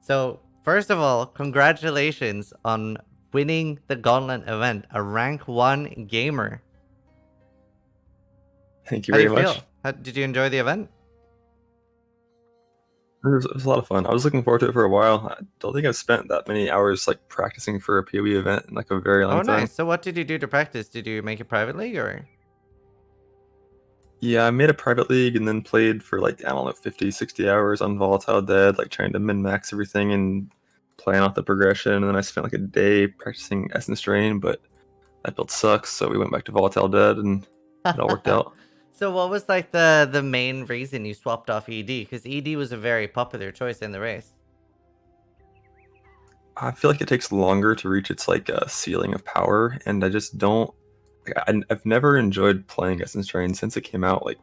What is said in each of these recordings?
So, first of all, congratulations on winning the Gauntlet event, a rank 1 gamer. Thank you How do very you much. feel? Did you enjoy the event? It was a lot of fun. I was looking forward to it for a while. I don't think I've spent that many hours like practicing for a PoE event in like a very long Oh, time. nice. So what did you do to practice? Did you make it private league or? Yeah, I made a private league and then played for like, I don't know, 50, 60 hours on Volatile Dead, like trying to min-max everything and plan out the progression. And then I spent like a day practicing Essence Drain, but that build sucks, so we went back to Volatile Dead and it all worked out. So what was like the main reason you swapped off ED? Because ED was a very popular choice in the race. I feel like it takes longer to reach its like ceiling of power, and I just don't. I've never enjoyed playing Essence Train since it came out, like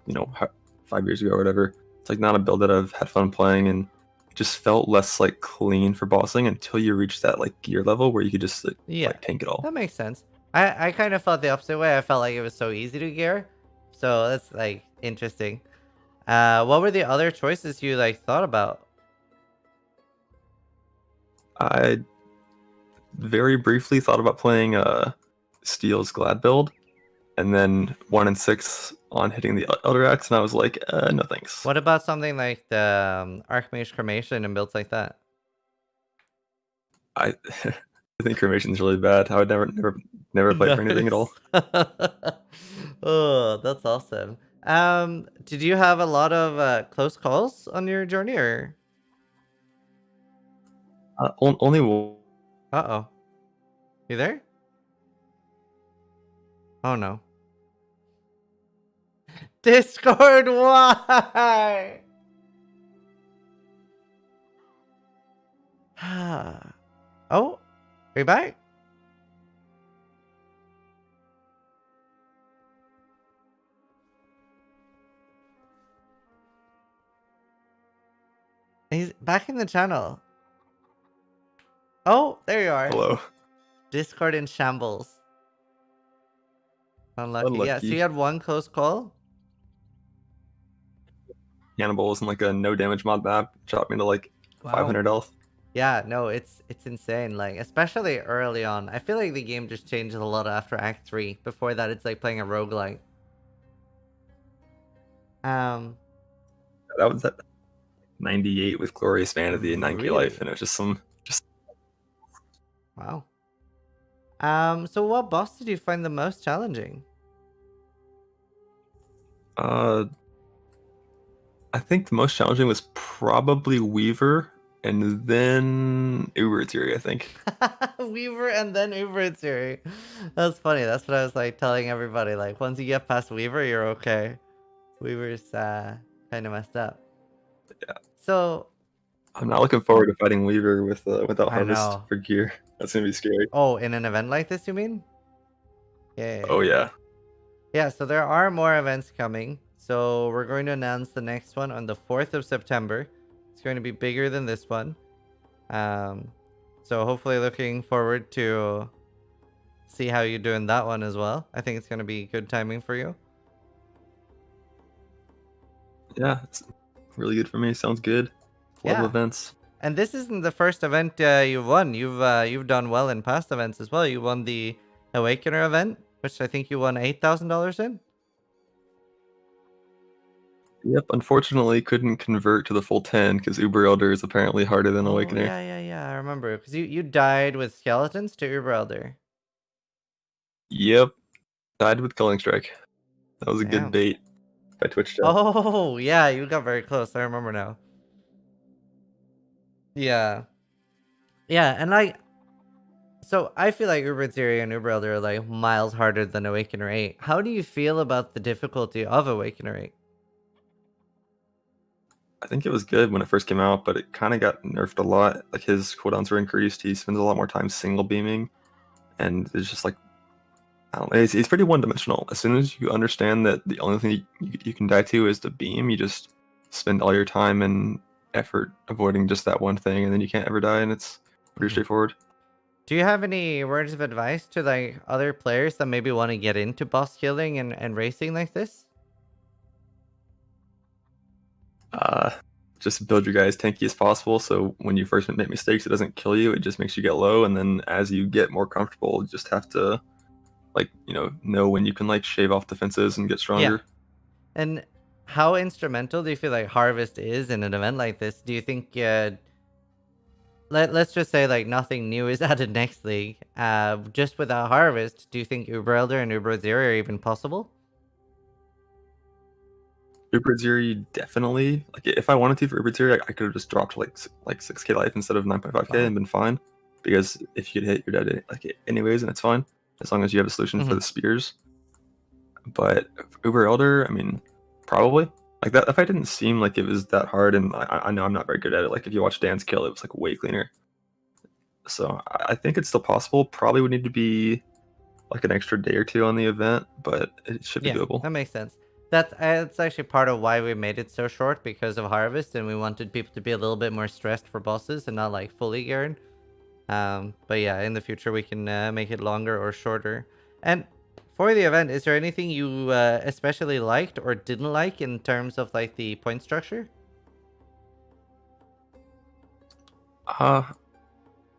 5 years ago or whatever. It's like not a build that I've had fun playing, and it just felt less like clean for bossing until you reach that like gear level where you could just like tank it all. That makes sense. I kind of felt the opposite way. I felt like it was so easy to gear. So that's like interesting. What were the other choices you like thought about? I very briefly thought about playing Steel's Glad build, and then 1 and 6 on hitting the Elder Axe, and I was like, no thanks. What about something like the Archmage Cremation and builds like that? I I think cremation's really bad. I would never play for anything at all. Oh, that's awesome. Did you have a lot of close calls on your journey, or? Only Uh-oh. You there? Oh no. Discord, why? Oh, are you back? He's back in the channel. Oh, there you are. Hello. Discord in shambles. Unlucky. Yeah, so Unlucky. you had one close call? Cannibals and like a no damage mod map chopped me to like 500 health. Yeah, no, it's insane. Like, especially early on. I feel like the game just changes a lot after Act 3. Before that, it's like playing a roguelike. That was at 98 with Glorious Vanity and 9k Really? life, and it was just Wow. So what boss did you find the most challenging? I think the most challenging was probably Weaver, and then Uber-Theory, I think. Weaver and then Uber-Theory. That's funny. That's what I was like telling everybody. Like, once you get past Weaver, you're okay. Weaver's kind of messed up. Yeah. So I'm not looking forward to fighting Weaver without I Harvest know. for gear. That's gonna be scary. Oh, in an event like this, you mean? Yeah. Oh yeah. Yeah, so there are more events coming. So we're going to announce the next one on the 4th of September. It's going to be bigger than this one. So hopefully looking forward to see how you do in that one as well. I think it's going to be good timing for you. Yeah, it's really good for me. Sounds good. Love events. And this isn't the first event you've won. You've done well in past events as well. You won the Awakener event, which I think you won $8,000 in. Yep, unfortunately couldn't convert to the full 10 because Uber Elder is apparently harder than Awakener. Yeah, I remember. Because you died with skeletons to Uber Elder. Yep, died with Culling Strike. That was a good bait by Twitch chat. Oh, yeah, you got very close. I remember now. Yeah. Yeah, and so I feel like Uber-Theory and Uber Elder are like miles harder than Awakener 8. How do you feel about the difficulty of Awakener 8? I think it was good when it first came out, but it kind of got nerfed a lot. Like his cooldowns were increased. He spends a lot more time single beaming, and it's just like, I don't know. He's pretty one-dimensional. As soon as you understand that the only thing you can die to is the beam, you just spend all your time and effort avoiding just that one thing, and then you can't ever die, and it's pretty straightforward. Do you have any words of advice to like other players that maybe want to get into boss killing and racing like this? just build your guy as tanky as possible. So when you first make mistakes, it doesn't kill you. It just makes you get low, and then as you get more comfortable, you just have to like know when you can like shave off defenses and get Yeah. stronger. And how instrumental do you feel like Harvest is in an event like this? Do you think let's just say like nothing new is added next league. Just without Harvest, do you think Uber Elder and Uber Zero are even possible? Uber Zeri definitely. Like if I wanted to for Uber Zeri, I could have just dropped like 6k life instead of 9.5k Wow. and been fine. Because if you hit, you're dead like anyways, and it's fine as long as you have a solution for the spears. But Uber Elder, I mean, probably like that. That fight didn't seem like it was that hard, and I know I'm not very good at it. Like if you watch Dan's kill, it was like way cleaner. So I think it's still possible. Probably would need to be like an extra day or two on the event, but it should be doable. That makes sense. That's actually part of why we made it so short, because of Harvest, and we wanted people to be a little bit more stressed for bosses and not like fully geared. But yeah, in the future we can make it longer or shorter. And for the event, is there anything you especially liked or didn't like in terms of like the point structure? I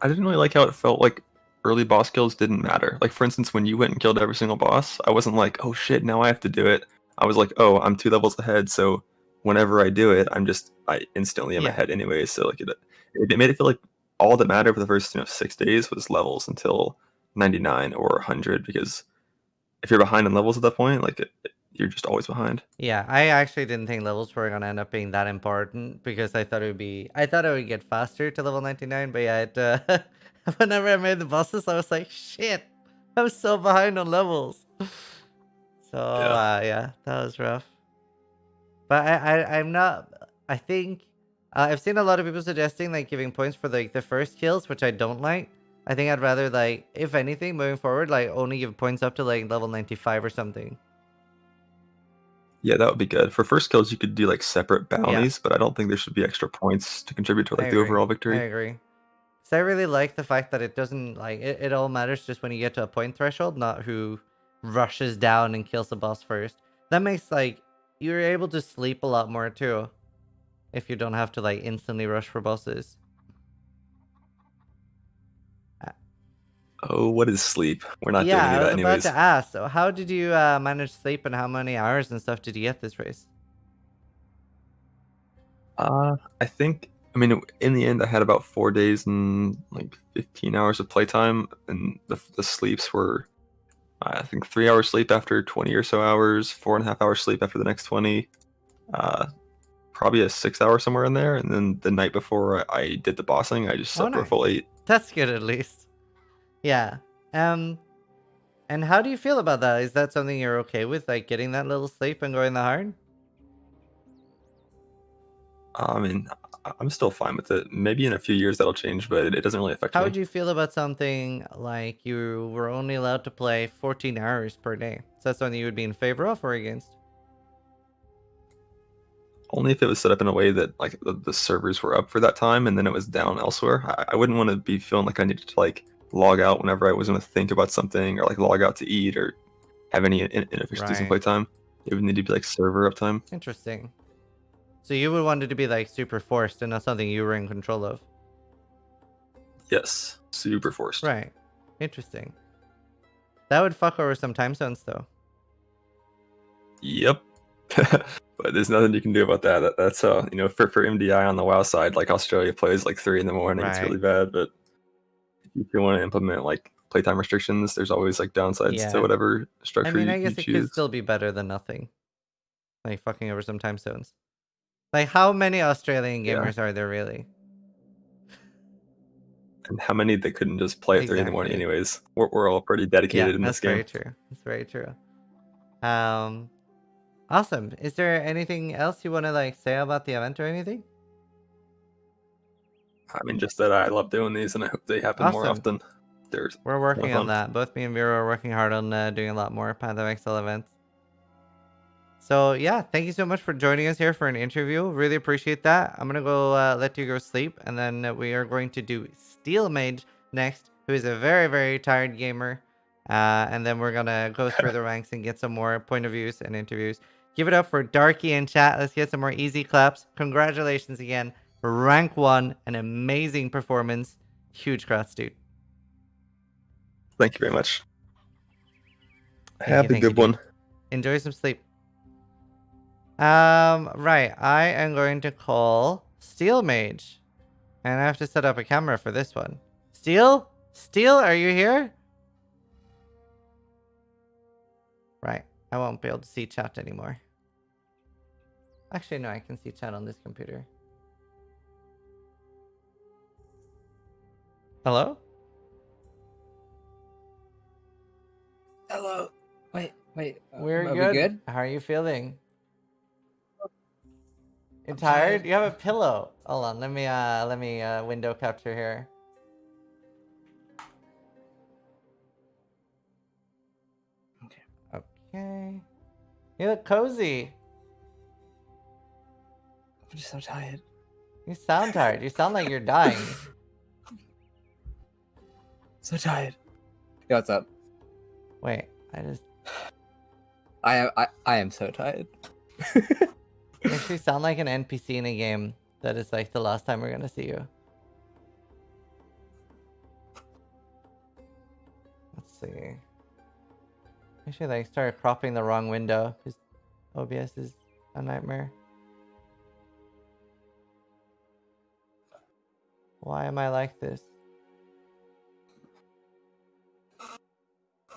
didn't really like how it felt like early boss kills didn't matter. Like for instance, when you went and killed every single boss, I wasn't like, oh shit, now I have to do it. I was like, oh, I'm 2 levels ahead, so whenever I do it, I instantly am ahead anyway. So like it made it feel like all that mattered for the first 6 days was levels until 99 or 100, because if you're behind in levels at that point, like you're just always behind. Yeah, I actually didn't think levels were gonna end up being that important, because I thought it would get faster to level 99, but yeah, whenever I made the bosses, I was like, shit, I was so behind on levels. So yeah, that was rough. But I'm not. I think I've seen a lot of people suggesting like giving points for like the first kills, which I don't like. I think I'd rather like, if anything, moving forward, like only give points up to like level 95 or something. Yeah, that would be good. For first kills, you could do like separate bounties, but I don't think there should be extra points to contribute to like the overall I victory. agree. So I really like the fact that it doesn't like it all matters just when you get to a point threshold, not who rushes down and kills the boss first. That makes like you're able to sleep a lot more too, if you don't have to like instantly rush for bosses. Oh, what is sleep? We're not doing Yeah, any I of was that about anyways. to ask. So how did you manage sleep, and how many hours and stuff did you get this race? I think, I mean, in the end, I had about 4 days and like 15 hours of playtime, and the sleeps were, I think, 3 hours sleep after 20 or so hours, 4.5 hours sleep after the next 20, uh, probably a 6 hour somewhere in there, and then the night before I did the bossing, I just slept for a full 8. That's good at least. Yeah. Um. And how do you feel about that? Is that something you're okay with, like getting that little sleep and going the hard? I mean, I'm still fine with it. Maybe in a few years that'll change, but it doesn't really affect How me. would you feel about something like you were only allowed to play 14 hours per day? Is that something you would be in favor of or against? Only if it was set up in a way that like the servers were up for that time and then it was down elsewhere. I wouldn't want to be feeling like I needed to like log out whenever I was going to think about something, or like log out to eat or have any inefficiencies in playtime. It would need to be like server uptime. Interesting. So you would want it to be like super forced and not something you were in control of. Yes, super forced. Right. Interesting. That would fuck over some time zones though. Yep. But there's nothing you can do about that. That's for MDI on the WoW side, like Australia plays like 3 in the morning. It's really bad. But if you want to implement like playtime restrictions, there's always like downsides to whatever structure I you guess it choose. could still be better than nothing. Like fucking over some time zones. Like how many Australian gamers are there really? And how many that couldn't just play at 3 in the morning anyways. We're all pretty dedicated in this game. That's very true. That's very true. Awesome. Is there anything else you want to like say about the event or anything? I mean, just that I love doing these and I hope they happen more often. We're working on that. Both me and Viyro are working hard on doing a lot more Path of Exile events. So yeah, thank you so much for joining us here for an interview. Really appreciate that. I'm gonna go let you go sleep, and then we are going to do Steelmage next, who is a very, very tired gamer. And then we're gonna go through the ranks and get some more point of views and interviews. Give it up for Darkee in chat. Let's get some more easy claps. Congratulations again. Rank 1, an amazing performance. Huge congrats, dude. Thank you very much. Thank you, Have a thank you, good one. dude. Enjoy some sleep. Right. I am going to call Steelmage. And I have to set up a camera for this one. Steel? Steel, are you here? Right. I won't be able to see chat anymore. Actually, no, I can see chat on this computer. Hello? Hello. Wait. We're are good. we good? How are you feeling? You I'm tired? tired. You have a pillow. Hold on, let me window capture here. Okay. You look cozy. I'm just so tired. You sound tired. You sound like you're dying. So tired. Yo, what's up? Wait, I just I am so tired. makes you sound like an NPC in a game that is like the last time we're gonna see you. Let's see. Actually, like started cropping the wrong window because OBS is a nightmare. Why am I like this?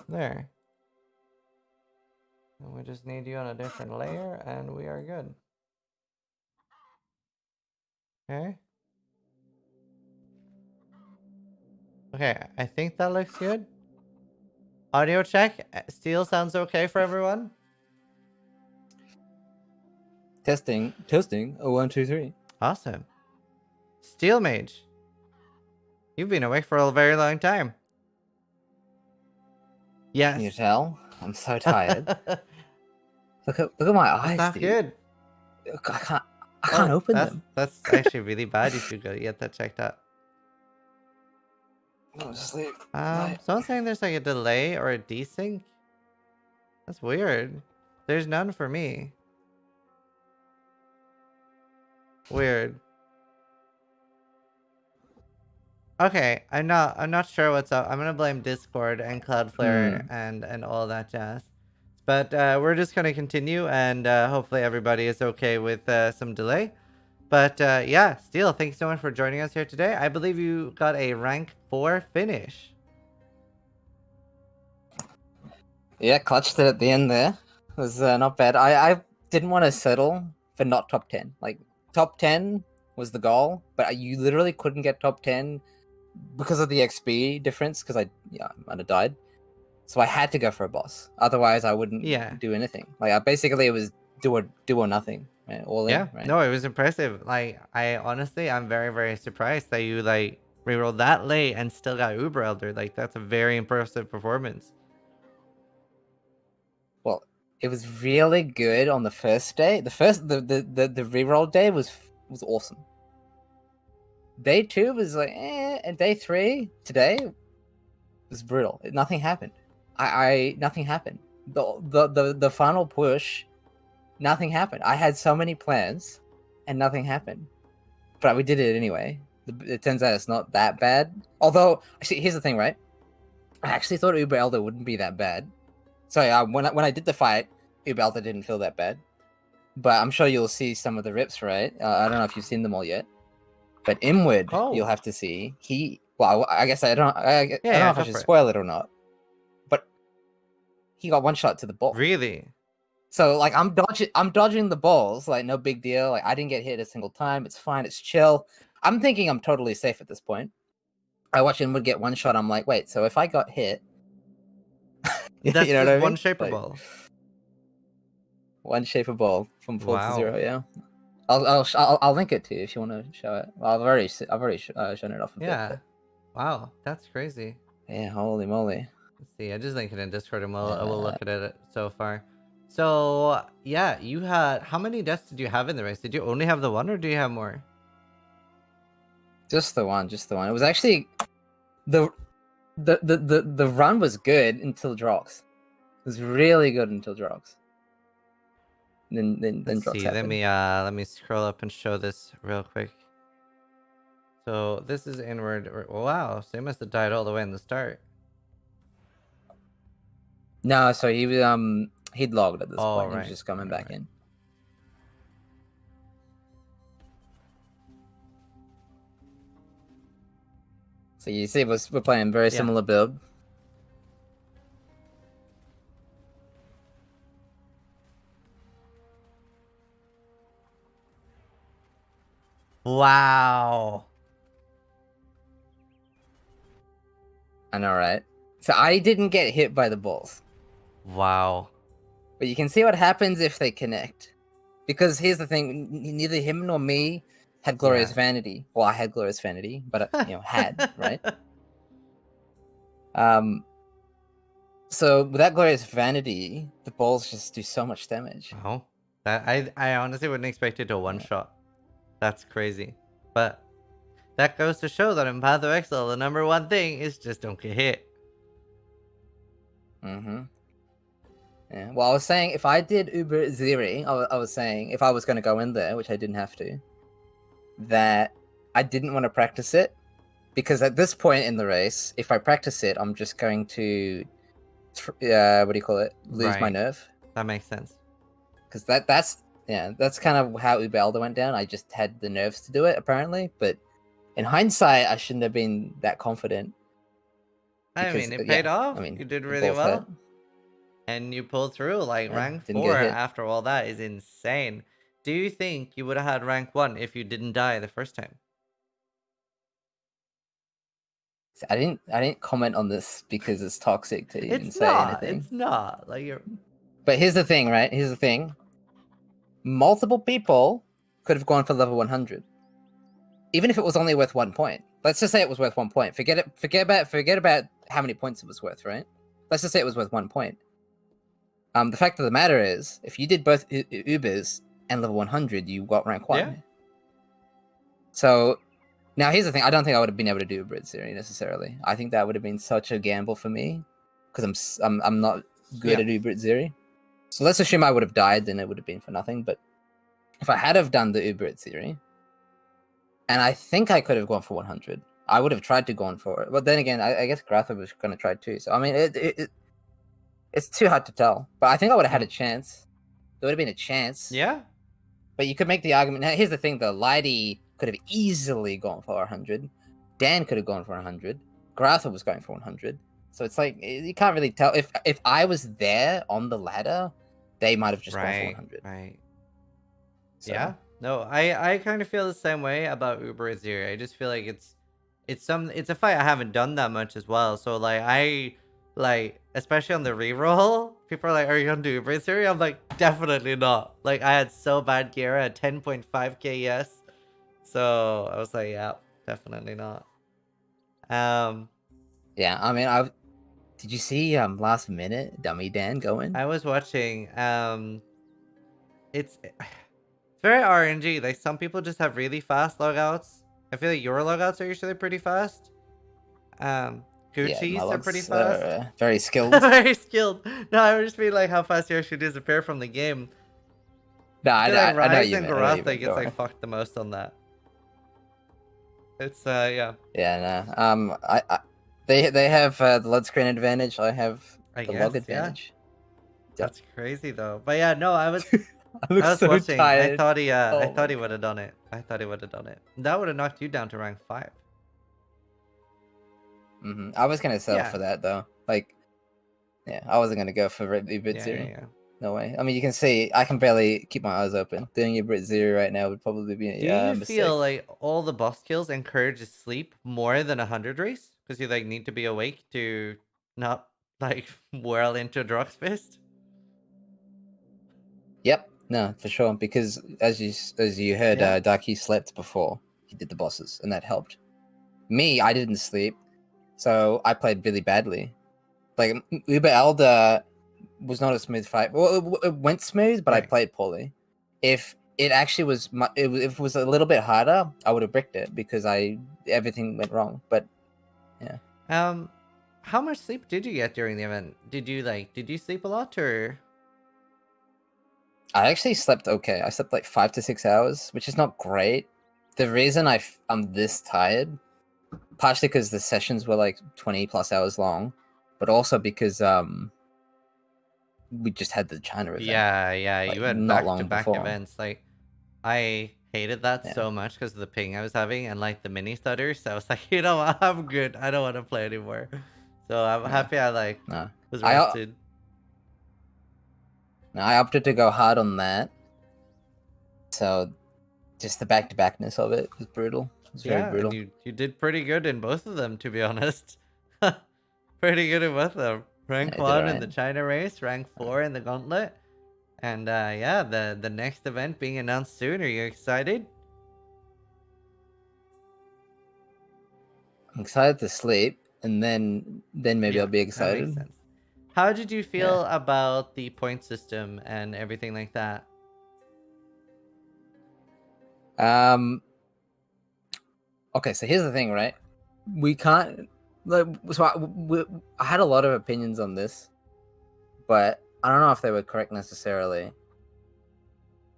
There. And we just need you on a different layer and we are good. Okay. Okay, I think that looks good. Audio check. Steel sounds okay for everyone? Testing. Oh, 1, 2, 3. Awesome. Steelmage. You've been awake for a very long time. Yes. Can you tell? I'm so tired. look at my eyes, That's not dude. good. I can't open them. That's actually really bad. You should go get that checked out. I'm asleep. Someone's saying there's like a delay or a desync. That's weird. There's none for me. Weird. Okay, I'm not sure what's up. I'm gonna blame Discord and Cloudflare and all that jazz. But we're just gonna continue and hopefully everybody is okay with some delay. But yeah, Steel, thank you so much for joining us here today. I believe you got a rank 4 finish. Yeah, clutched it at the end there. It was not bad. I didn't want to settle for not top 10. Like, top 10 was the goal, but you literally couldn't get top 10 because of the XP difference, because I might have died. So I had to go for a boss. Otherwise, I wouldn't do anything. Like, basically, it was do or nothing. Right? All in, right? No, it was impressive. Like, I'm very, very surprised that you, like, rerolled that late and still got Uber Elder. Like, that's a very impressive performance. Well, it was really good on the first day. The reroll day was awesome. Day 2 was like, and day 3 today was brutal. Nothing happened. Nothing happened. The final push, nothing happened. I had so many plans, and nothing happened. But we did it anyway. It turns out it's not that bad. Although, actually, here's the thing, right? I actually thought Uber Elder wouldn't be that bad. So when I did the fight, Uber Elder didn't feel that bad. But I'm sure you'll see some of the rips, right? I don't know if you've seen them all yet. But Inward, you'll have to see. I guess I don't know if I should spoil it or not. But he got one shot to the ball. Really? So like I'm dodging the balls, like no big deal. Like I didn't get hit a single time. It's fine. It's chill. I'm thinking I'm totally safe at this point. I watch Inward get one shot. I'm like, wait. So if I got hit, that's you know what I mean? One shaper ball. One shaper ball from 4 to 0. Yeah. I'll link it to you if you want to show it. Well, I've already shown it off. Bit, wow, that's crazy. Yeah, holy moly. Let's see. I just linked it in Discord and we'll look at it so far. So yeah, you had how many deaths did you have in the race? Did you only have the one or do you have more? Just the one. It was actually the run was good until Drox. It was really good until Drox. then Let's drops see. happen. Let me scroll up and show this real quick. So this is inward. Wow, so he must have died all the way in the start. No, so he'd logged at this Oh, point. He right, was just coming right, back right. in. So you see, we're playing very Yeah. similar build. Wow. I know, right? So I didn't get hit by the balls. Wow. But you can see what happens if they connect. Because here's the thing, neither him nor me had Glorious Yeah. Vanity. Well, I had Glorious Vanity, but had, right? So with that Glorious Vanity, the balls just do so much damage. Oh, that I honestly wouldn't expect it to one shot. That's crazy. But that goes to show that in Path of Exile, the number one thing is just don't get hit. Mm-hmm. Yeah. Well, I was saying if I did Uber Zeri, I was saying if I was going to go in there, which I didn't have to, that I didn't want to practice it because at this point in the race, if I practice it, I'm just going to, what do you call it? Lose my Right. nerve. That makes sense. Because that's kind of how Uber Elder went down. I just had the nerves to do it apparently, but in hindsight, I shouldn't have been that confident. I Because, mean, it paid off. I mean, You did the really balls well. hurt. And you pulled through. Like, Yeah, rank didn't get 4 hit. after all that is insane. Do you think you would have had rank 1 if you didn't die the first time? I didn't comment on this because it's toxic to even It's say not. anything. It's not. Like, you're... But here's the thing, right? Here's the thing. Multiple people could have gone for level 100, even if it was only worth 1 point. Let's just say it was worth 1 point. Forget about how many points it was worth, right? Let's just say it was worth 1 point. The fact of the matter is, if you did both Ubers and level 100, you got rank 1. Yeah. So now here's the thing. I don't think I would have been able to do Uber Zeri necessarily. I think that would have been such a gamble for me because I'm not good at Uber Zeri. So let's assume I would have died, then it would have been for nothing. But if I had have done the Uber Zeri, and I think I could have gone for 100, I would have tried to go on for it. But then again, I guess Gratha was going to try too. So I mean, it's too hard to tell. But I think I would have had a chance. There would have been a chance. Yeah. But you could make the argument. Now, here's the thing, though. Lighty could have easily gone for 100. Dan could have gone for 100. Gratha was going for 100. So it's like, you can't really tell. If I was there on the ladder, they might have just gone for 100. Right. So, Yeah. No, I kind of feel the same way about Uber Zero. I just feel like it's a fight I haven't done that much as well. So like especially on the reroll, people are like, "Are you gonna do Uber Zero?" I'm like, definitely not. Like I had so bad gear at 10.5k, yes. So I was like, yeah, definitely not. yeah, I mean, did you see last minute Dummy Dan going? I was watching. It's very RNG. Like some people just have really fast logouts. I feel like your logouts are usually pretty fast. Gucci's are pretty fast. Very skilled. Very skilled. No, I would just mean like how fast you actually disappear from the game. No, I I feel know, like I know Rise you and meant, I know you Garatha meant, gets don't like worry. fucked the most on that. It's yeah. Yeah, no. They have the load screen advantage. I have I the guess, log yeah. advantage. That's crazy though. But yeah, no, I was I look so watching. tired. I Oh thought my he would have done it. I thought he would have done it. That would have knocked you down to rank 5. I was gonna settle Yeah. for that though. Like, yeah, I wasn't gonna go for Uber Yeah, Zero. yeah. No way. I mean, you can see I can barely keep my eyes open. Doing Uber Zero right now would probably be Do a you mistake. feel like all the boss kills encourage sleep more than 100 race? Because you like need to be awake to not like whirl into Drox Fist? Yep. No, for sure. Because as you heard, Yeah. Darkee slept before he did the bosses, and that helped. Me, I didn't sleep, so I played really badly. Like Uber Elder was not a smooth fight. Well, it went smooth, but I Right. played poorly. If it actually was, if it was a little bit harder, I would have bricked it because everything went wrong. But yeah. How much sleep did you get during the event? Did you sleep a lot or? I actually slept okay. I slept like 5 to 6 hours, which is not great. The reason I'm this tired, partially because the sessions were like 20 plus hours long, but also because we just had the China event. Yeah, like, you had not long back-to-back before. events. Like, I hated that Yeah. so much because of the ping I was having and like the mini stutters. So I was like, you know what? I'm good. I don't want to play anymore. So I'm Yeah. happy I like No. was I rested. I opted to go hard on that. So just the back-to-backness of it was brutal. It was very Yeah, brutal. and you did pretty good in both of them, to be honest. Pretty good in both of them. Rank Yeah, I did 1 in alright. the China race, rank 4 in the Gauntlet. And yeah, the next event being announced soon. Are you excited? I'm excited to sleep, and then maybe Yeah, I'll be that makes excited. sense. How did you Yeah. feel about the point system and everything like that? Okay, so here's the thing, right? We can't like so I had a lot of opinions on this, but I don't know if they were correct necessarily.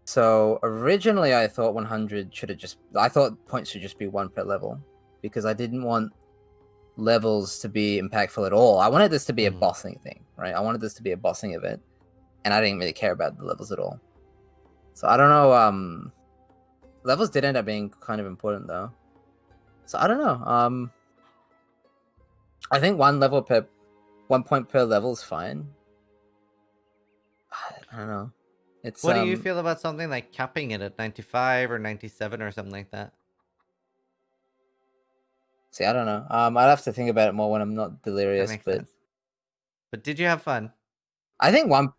So originally I thought 100 should have I thought points should just be 1 per level, because I didn't want levels to be impactful at all. I wanted this to be a bossing thing, right? I wanted this to be a bossing event, and I didn't really care about the levels at all. So I don't know, levels did end up being kind of important though. So I don't know. I think 1 point per level is fine. I don't know. It's What do you feel about something like capping it at 95 or 97 or something like that? See, I don't know. I'd have to think about it more when I'm not That delirious. makes But sense. But did you have fun? I think one.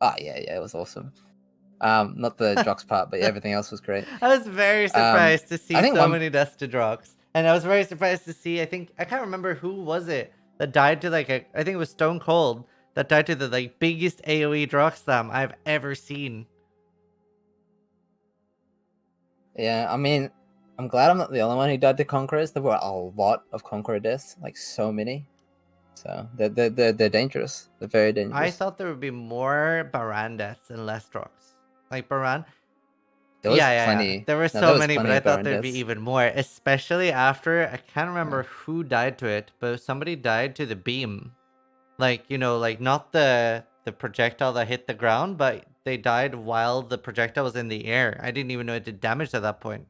Oh yeah, it was awesome. Not the Jox part, but everything else was great. I was very surprised to see I think so many deaths to Drox. And I was very surprised to see, I can't remember who was it that died to like I think it was Stone Cold that died to the like biggest AoE Drox slam I've ever seen. Yeah, I mean, I'm glad I'm not the only one who died to Conquerors. There were a lot of Conqueror deaths, like so many. So they're dangerous. They're very dangerous. I thought there would be more Baran deaths and less Drox. Like Baran. There was Yeah. plenty. There were No, so there was many, but plenty I of thought Baron there'd be deaths. even more. Especially after, I can't remember who died to it, but somebody died to the beam. Like, you know, like not the projectile that hit the ground, but they died while the projectile was in the air. I didn't even know it did damage at that point.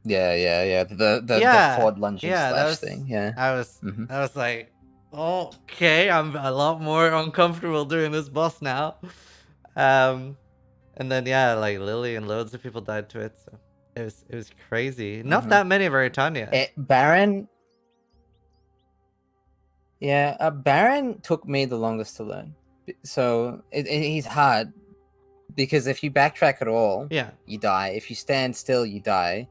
Yeah. The forward lunging that slash was thing. Yeah. I was like, okay, I'm a lot more uncomfortable doing this boss now. And then yeah, like Lily and loads of people died to it, so it was crazy. Not that many Veritania. Baron. Yeah, Baron took me the longest to learn. So he's hard because if you backtrack at all, Yeah. you die. If you stand still, you die.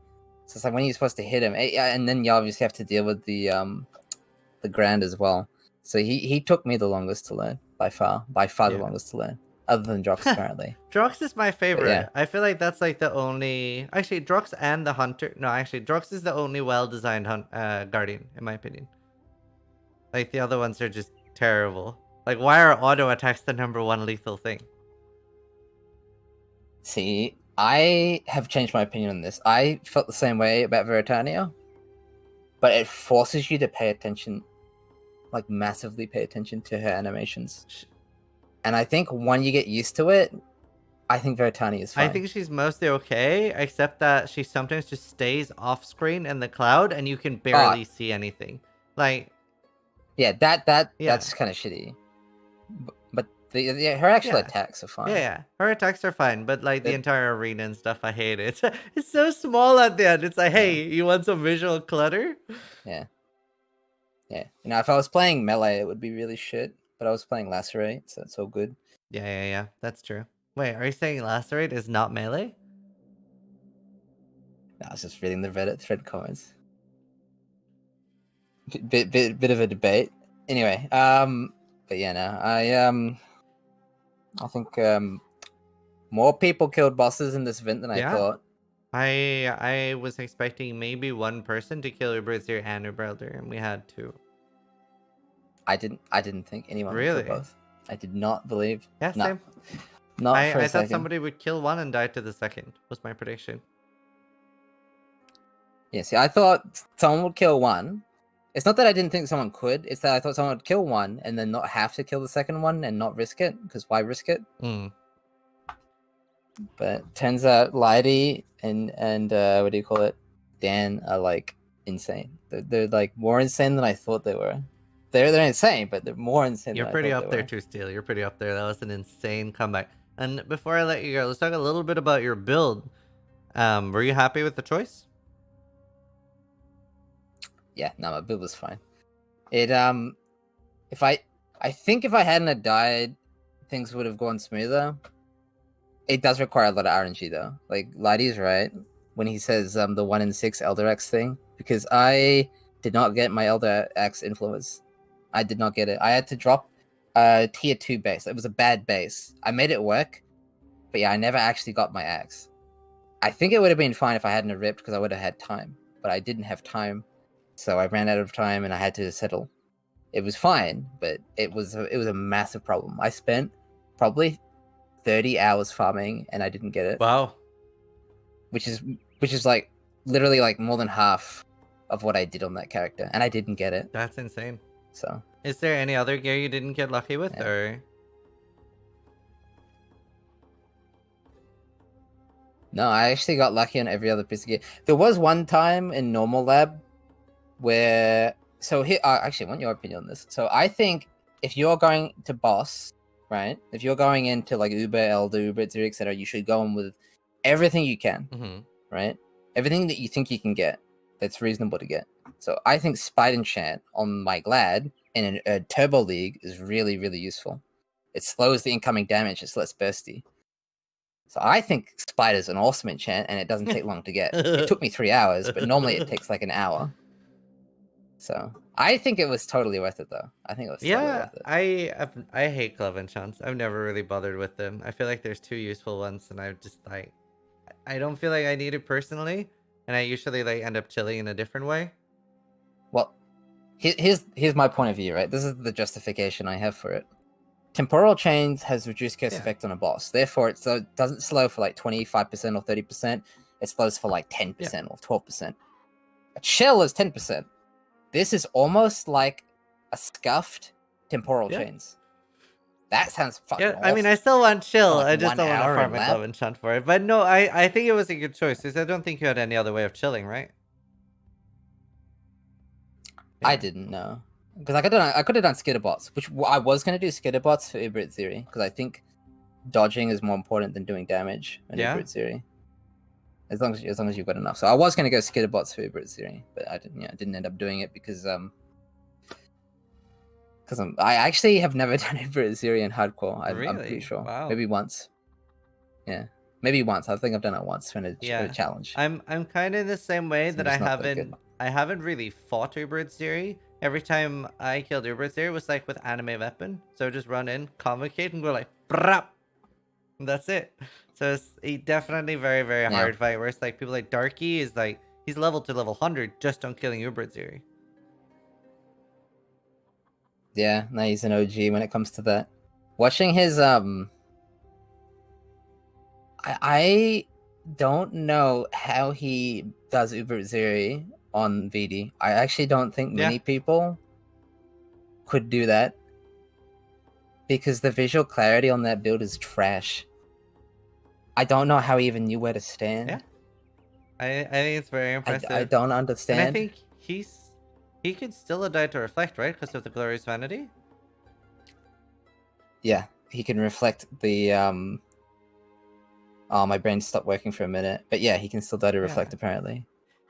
So it's like when you're supposed to hit him, and then you obviously have to deal with the ground as well. So he took me the longest to learn by far the longest to learn, other than Drox apparently. Drox is my favorite. Yeah. I feel like that's like the only actually Drox and the Hunter. No, actually Drox is the only well-designed Guardian in my opinion. Like the other ones are just terrible. Like why are auto attacks the #1 lethal thing? See, I have changed my opinion on this. I felt the same way about Veritania, but it forces you to pay attention, like massively pay attention to her animations. And I think when you get used to it, I think Veritania is fine. I think she's mostly okay, except that she sometimes just stays off screen in the cloud and you can barely see anything. Like yeah, that's kind of shitty. But her actual attacks are fine. Yeah, her attacks are fine, but like the entire arena and stuff, I hate it. It's so small at the end. It's like, hey, you want some visual clutter? Yeah. You know, if I was playing melee, it would be really shit. But I was playing Lacerate, so it's all good. Yeah. That's true. Wait, are you saying Lacerate is not melee? No, I was just reading the Reddit thread comments. Bit of a debate. Anyway, but yeah, no, I think more people killed bosses in this event than I thought. I was expecting maybe one person to kill Ubrazier and Ubrelder, and we had two. I didn't think anyone would kill both. I did not believe. Yeah, No, same. not for a I thought second. somebody would kill one and die to the second. Was my prediction. Yeah, see, I thought someone would kill one. It's not that I didn't think someone could. It's that I thought someone would kill one and then not have to kill the second one and not risk it. Because why risk it? Mm. But turns out Lighty and what do you call it? Dan are like insane. They're like more insane than I thought they were. They're insane, but they're more insane. You're than pretty I thought up they there were. too, Steel. You're pretty up there. That was an insane comeback. And before I let you go, let's talk a little bit about your build. Were you happy with the choice? Yeah, no, my build was fine. It if I think if I hadn't have died, things would have gone smoother. It does require a lot of RNG though. Like Lighty's right when he says the 1 in 6 Elder X thing, because I did not get my Elder X influence. I did not get it. I had to drop tier 2 base. It was a bad base. I made it work, but yeah, I never actually got my axe. I think it would have been fine if I hadn't have ripped because I would have had time, but I didn't have time, so I ran out of time and I had to settle. It was fine, but it was a massive problem. I spent probably 30 hours farming and I didn't get it. Wow. Which is like literally like more than half of what I did on that character, and I didn't get it. That's insane. So is there any other gear you didn't get lucky with, yeah. or? No, I actually got lucky on every other piece of gear. There was one time in normal lab where here actually I want your opinion on this. So I think if you're going to boss, right? If you're going into like Uber, Elder, Uber, etc., you should go in with everything you can, right? Everything that you think you can get that's reasonable to get. So I think Spite Enchant on my Glad in a Turbo League is really, really useful. It slows the incoming damage, it's less bursty. So I think Spite is an awesome enchant, and it doesn't take long to get. It took me 3 hours, but normally it takes like an hour. So I think it was totally worth it, though. I think it was totally worth it. I hate glove enchants. I've never really bothered with them. I feel like there's 2 useful ones, and I just like I don't feel like I need it personally, and I usually like end up chilling in a different way. Well, here's my point of view, right? This is the justification I have for it. Temporal Chains has reduced curse effect on a boss. Therefore, it doesn't slow for like 25% or 30%. It slows for like 10% or 12%. A chill is 10%. This is almost like a scuffed Temporal Chains. That sounds fucking awesome. I mean, I still want chill. Like I just don't want to farm my glove enchant for it. But no, I think it was a good choice because I don't think you had any other way of chilling, right? I didn't know. Because I could have done Skitterbots, which I was going to do Skitterbots for Uber Ziri, because I think dodging is more important than doing damage in Uber Ziri. As long as you've got enough. So I was going to go Skitterbots for Uber Ziri, but I didn't end up doing it because I actually have never done Uber Ziri in hardcore. I'm pretty sure. Wow. Maybe once. Yeah. Maybe once. I think I've done it once in a challenge. I'm kind of in the same way that I haven't really fought Uber Ziri. Every time I killed Uber Ziri, it was like with anime weapon. So just run in, convocate, and go like brap. And that's it. So it's definitely very, very hard fight. Where it's like people like Darkee is like he's level to level 100 just on killing Uber Ziri. Yeah, no, he's an OG when it comes to that. Watching his I don't know how he does Uber Ziri on VD. I actually don't think many people could do that because the visual clarity on that build is trash. I don't know how he even knew where to stand. Yeah, I think it's very impressive. I don't understand. And I think he could still die to reflect, right? Because of the glorious vanity. Yeah, he can reflect the Oh, my brain stopped working for a minute. But yeah, he can still die to reflect apparently.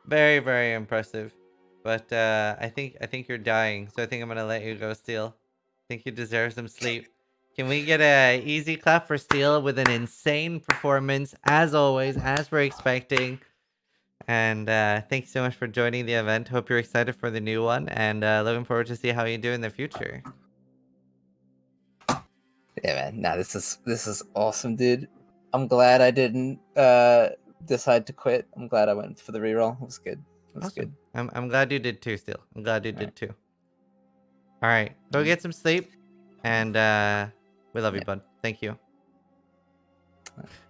Very, very impressive. But I think you're dying, so I think I'm gonna let you go, Steel. I think you deserve some sleep. Can we get a easy clap for Steel with an insane performance, as always, as we're expecting? And thanks so much for joining the event. Hope you're excited for the new one, and looking forward to see how you do in the future. Yeah, man. Nah, this is awesome, dude. I'm glad I didn't decide to quit. I'm glad I went for the reroll. It was good. It was good. I'm glad you did too, Steel. I'm glad you did too. All right, go get some sleep, and We love you, Yeah. bud. Thank you.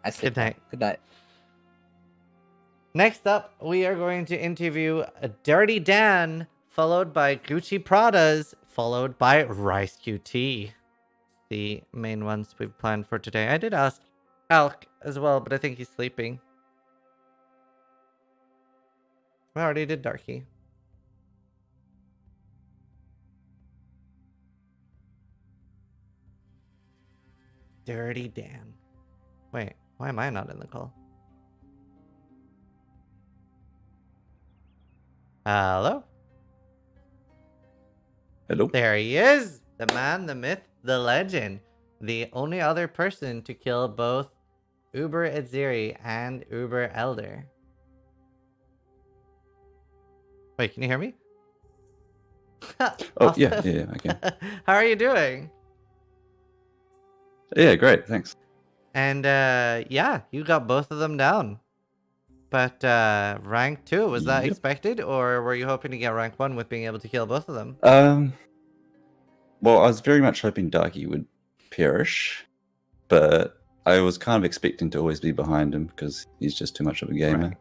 I sleep Good now. night. Good night. Next up, we are going to interview Dirty Dan, followed by Guccipradas, followed by RaizQT. The main ones we've planned for today. I did ask Alk as well, but I think he's sleeping. I already did Darkee. Dirty Dan. Wait, why am I not in the call? Hello? Hello. There he is! The man, the myth, the legend. The only other person to kill both Uber Edziri and Uber Elder. Wait, can you hear me? Oh, yeah, I can. How are you doing? Yeah, great, thanks. And yeah, you got both of them down. But rank 2, was that Yep. expected? Or were you hoping to get rank 1 with being able to kill both of them? Well, I was very much hoping Darkee would perish, but I was kind of expecting to always be behind him because he's just too much of a gamer. Right.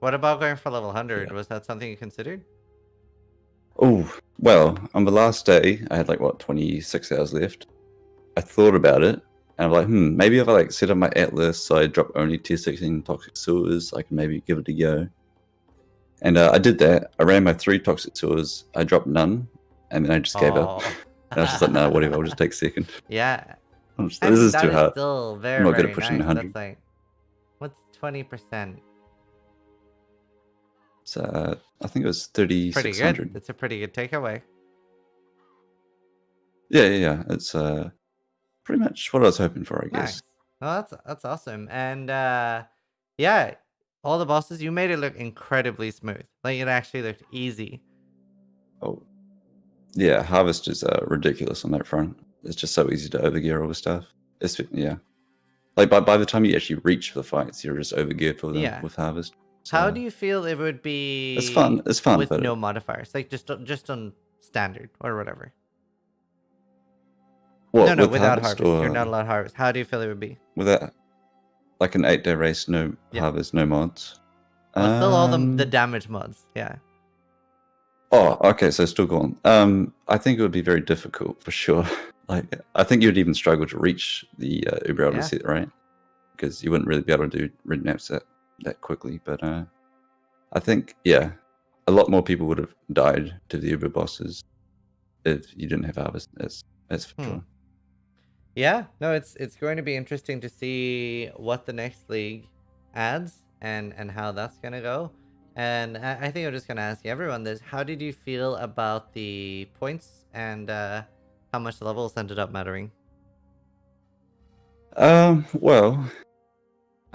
What about going for level 100? Yeah. Was that something you considered? Oh, well, on the last day, I had 26 hours left. I thought about it, and I'm like, maybe if I set up my Atlas so I drop only tier 16 toxic sewers, I can maybe give it a go. And I did that. I ran my 3 toxic sewers. I dropped none, and then I just gave up. And I was just like, no, whatever. I'll just take second. Yeah. This is too hard. Still very, I'm not good very at pushing nice. 100. That's like, what's 20%? So I think it was Pretty 3,600. good. It's a pretty good takeaway. Yeah. It's pretty much what I was hoping for, I guess. Nice. Well, that's awesome. And yeah, all the bosses, you made it look incredibly smooth. Like it actually looked easy. Oh, yeah. Harvest is ridiculous on that front. It's just so easy to overgear all the stuff. Yeah. Like by the time you actually reach the fights, you're just overgeared for them with Harvest. So, how do you feel it would be? It's fun. It's fun with but no modifiers, like just on standard or whatever. What, no, without harvest. You're not allowed harvest. How do you feel it would be? Without, like an 8-day race, no harvest, no mods. Well, still all the damage mods. Yeah. Oh, okay. So still going. I think it would be very difficult for sure. Like, I think you would even struggle to reach the Uber Elder set, right? Because you wouldn't really be able to do red naps that quickly. But I think, a lot more people would have died to the Uber bosses if you didn't have harvest. That's for sure. Yeah, no, it's going to be interesting to see what the next league adds and how that's gonna go. And I think I'm just gonna ask everyone this: how did you feel about the points and how much the levels ended up mattering? Well,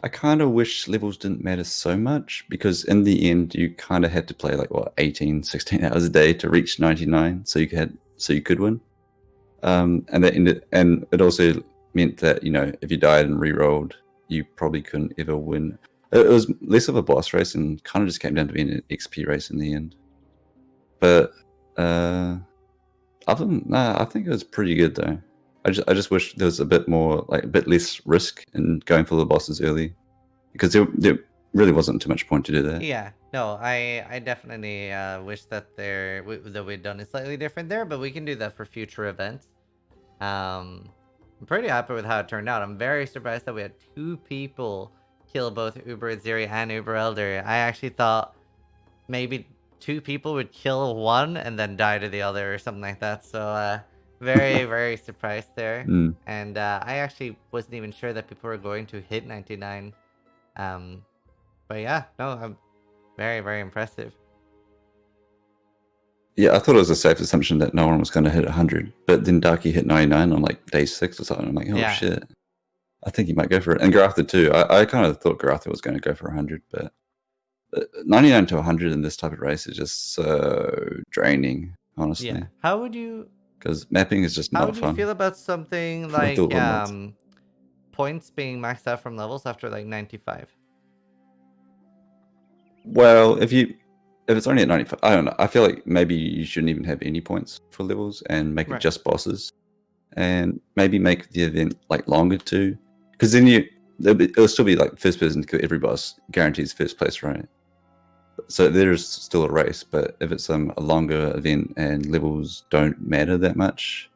I kind of wish levels didn't matter so much because in the end you kind of had to play 18, 16 hours a day to reach 99, so you could win. And it also meant that if you died and re-rolled, you probably couldn't ever win. It was less of a boss race and kind of just came down to being an XP race in the end. But other than that, I think it was pretty good though. I just wish there was a bit more, a bit less risk in going for the bosses early, because there really wasn't too much point to do that. Yeah, no, I definitely wish that we'd done it slightly different there, but we can do that for future events. I'm pretty happy with how it turned out. I'm very surprised that we had 2 people kill both Uber Edziri and Uber Elder. I actually thought maybe 2 people would kill one and then die to the other or something like that. So very, very surprised there. And I actually wasn't even sure that people were going to hit 99. But yeah, no, I'm very, very impressive. Yeah, I thought it was a safe assumption that no one was going to hit 100, but then Darkee hit 99 on day 6 or something. I'm like, oh shit, I think he might go for it. And Garatha too. I kind of thought Garatha was going to go for 100, but 99 to 100 in this type of race is just so draining, honestly. Yeah. How would you? Because mapping is just not fun. How would you feel about something like points being maxed out from levels after 95? Well, if it's only at 95, I don't know. I feel like maybe you shouldn't even have any points for levels and make it just bosses. and maybe make the event like longer too, because then it'll still be like first person to kill every boss guarantees first place, right? So there is still a race, but if it's a longer event and levels don't matter that much,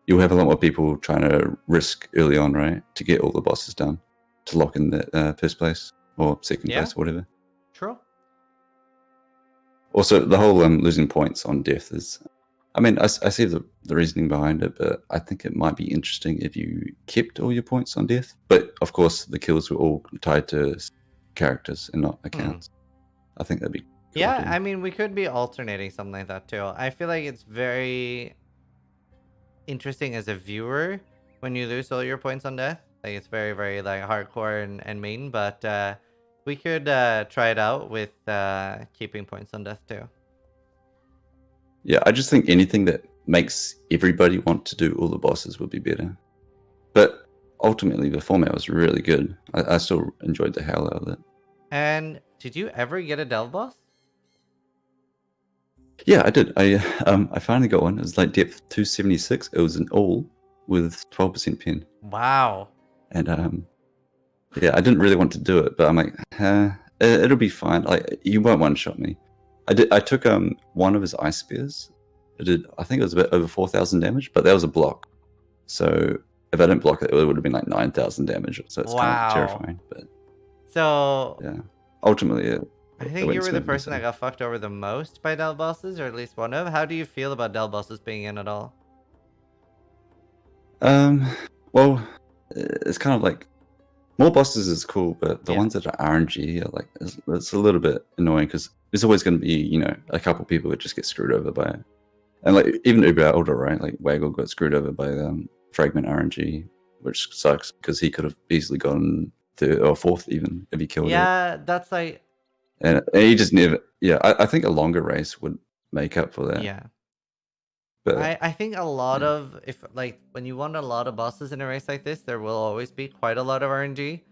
you'll have a lot more people trying to risk early on, right, to get all the bosses done, to lock in the first place or second place, or whatever. True. Also, the whole losing points on death is, I mean, I see the reasoning behind it, but I think it might be interesting if you kept all your points on death. But of course, the kills were all tied to characters and not accounts. I think that'd be cool Yeah, too. I mean, we could be alternating something like that too. I feel like it's very interesting as a viewer when you lose all your points on death. Like, it's very, very like hardcore and mean, but we could try it out with keeping points on death too. Yeah, I just think anything that makes everybody want to do all the bosses would be better. But ultimately, the format was really good. I still enjoyed the hell out of it. And did you ever get a delve boss? Yeah, I did. I finally got one. It was like depth 276. It was an all with 12% pen. Wow. And yeah, I didn't really want to do it, but I'm like, it'll be fine. Like, you won't one-shot me. I took one of his ice spears. I think it was a bit over 4,000 damage, but that was a block. So if I didn't block it, it would have been like 9,000 damage. So it's kind of terrifying. But so yeah, ultimately, I think you were the person that got fucked over the most by delve bosses, or at least one of. How do you feel about delve bosses being in at all? Well, it's kind of like more bosses is cool, but the ones that are RNG are like it's a little bit annoying because there's always going to be, you know, a couple people that just get screwed over by it. And like even Uber Elder, right? Like Waggle got screwed over by Fragment RNG, which sucks because he could have easily gotten third or fourth even if he killed it. Yeah, that's like. And he just never. Yeah, I think a longer race would make up for that. Yeah. But I think a lot of when you want a lot of bosses in a race like this, there will always be quite a lot of RNG.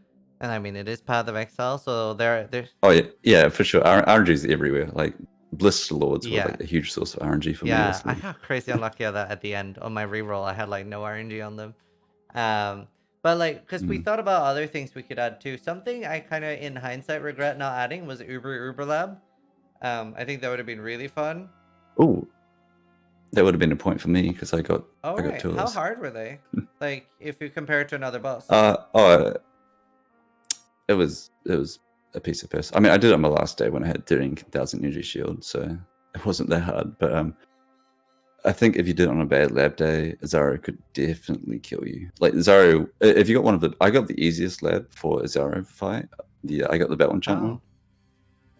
And I mean, it is Path of Exile, so there's. Oh yeah, for sure. RNG is everywhere. Like Bliss Lords were like a huge source of RNG for me. Yeah, I got crazy unlucky on that at the end on my reroll. I had like no RNG on them. But like, because we thought about other things we could add too. Something I kind of, in hindsight, regret not adding was Uber Lab. I think that would have been really fun. Oh, that would have been a point for me because I got. Oh, I got right. two of How those. hard were they? Like, if you compare it to another boss. It was a piece of piss. I mean, I did it on my last day when I had 13,000 energy shield, so it wasn't that hard. But I think if you did it on a bad lab day, Zaro could definitely kill you. Like Zaro, if you got one of the, I got the easiest lab for a Zaro fight. I got the battle enchant one,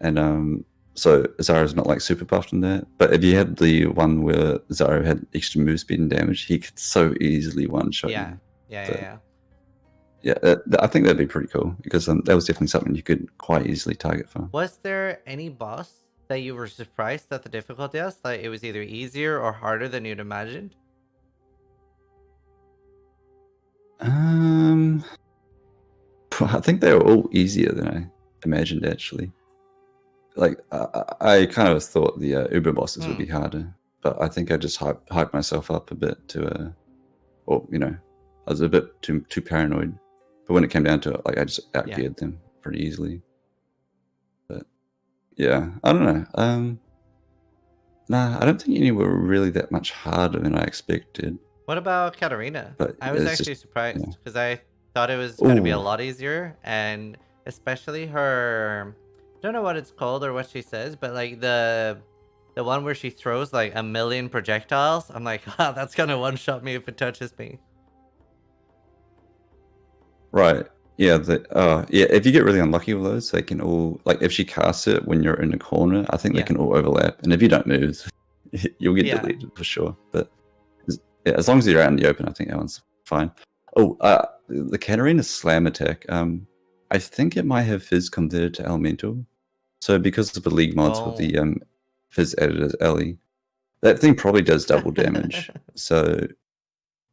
and so Zaro's not like super buffed in that. But if you had the one where Zaro had extra move speed and damage, he could so easily one shot you. Yeah, I think that'd be pretty cool because that was definitely something you could quite easily target for. Was there any boss that you were surprised at the difficulty was? Like it was either easier or harder than you'd imagined? I think they were all easier than I imagined, actually. Like, I kind of thought the Uber bosses would be harder, but I think I just hyped myself up a bit to, or, you know, I was a bit too paranoid. But when it came down to it, like, I just outgeared them pretty easily. But, yeah, I don't know. Nah, I don't think any were really that much harder than I expected. What about Katarina? But I was actually surprised because I thought it was going to be a lot easier, and especially her, I don't know what it's called or what she says, but like the one where she throws like 1,000,000 projectiles. I'm like, wow, that's gonna one-shot me if it touches me. Right. Yeah. If you get really unlucky with those, they can all, like, if she casts it when you're in a corner, I think they can all overlap. And if you don't move, you'll get deleted for sure. But as long as you're out in the open, I think that one's fine. Oh, the Katarina slam attack. I think it might have Fizz converted to Elemental. So because of the league mods with the Fizz added as Ellie, that thing probably does double damage. So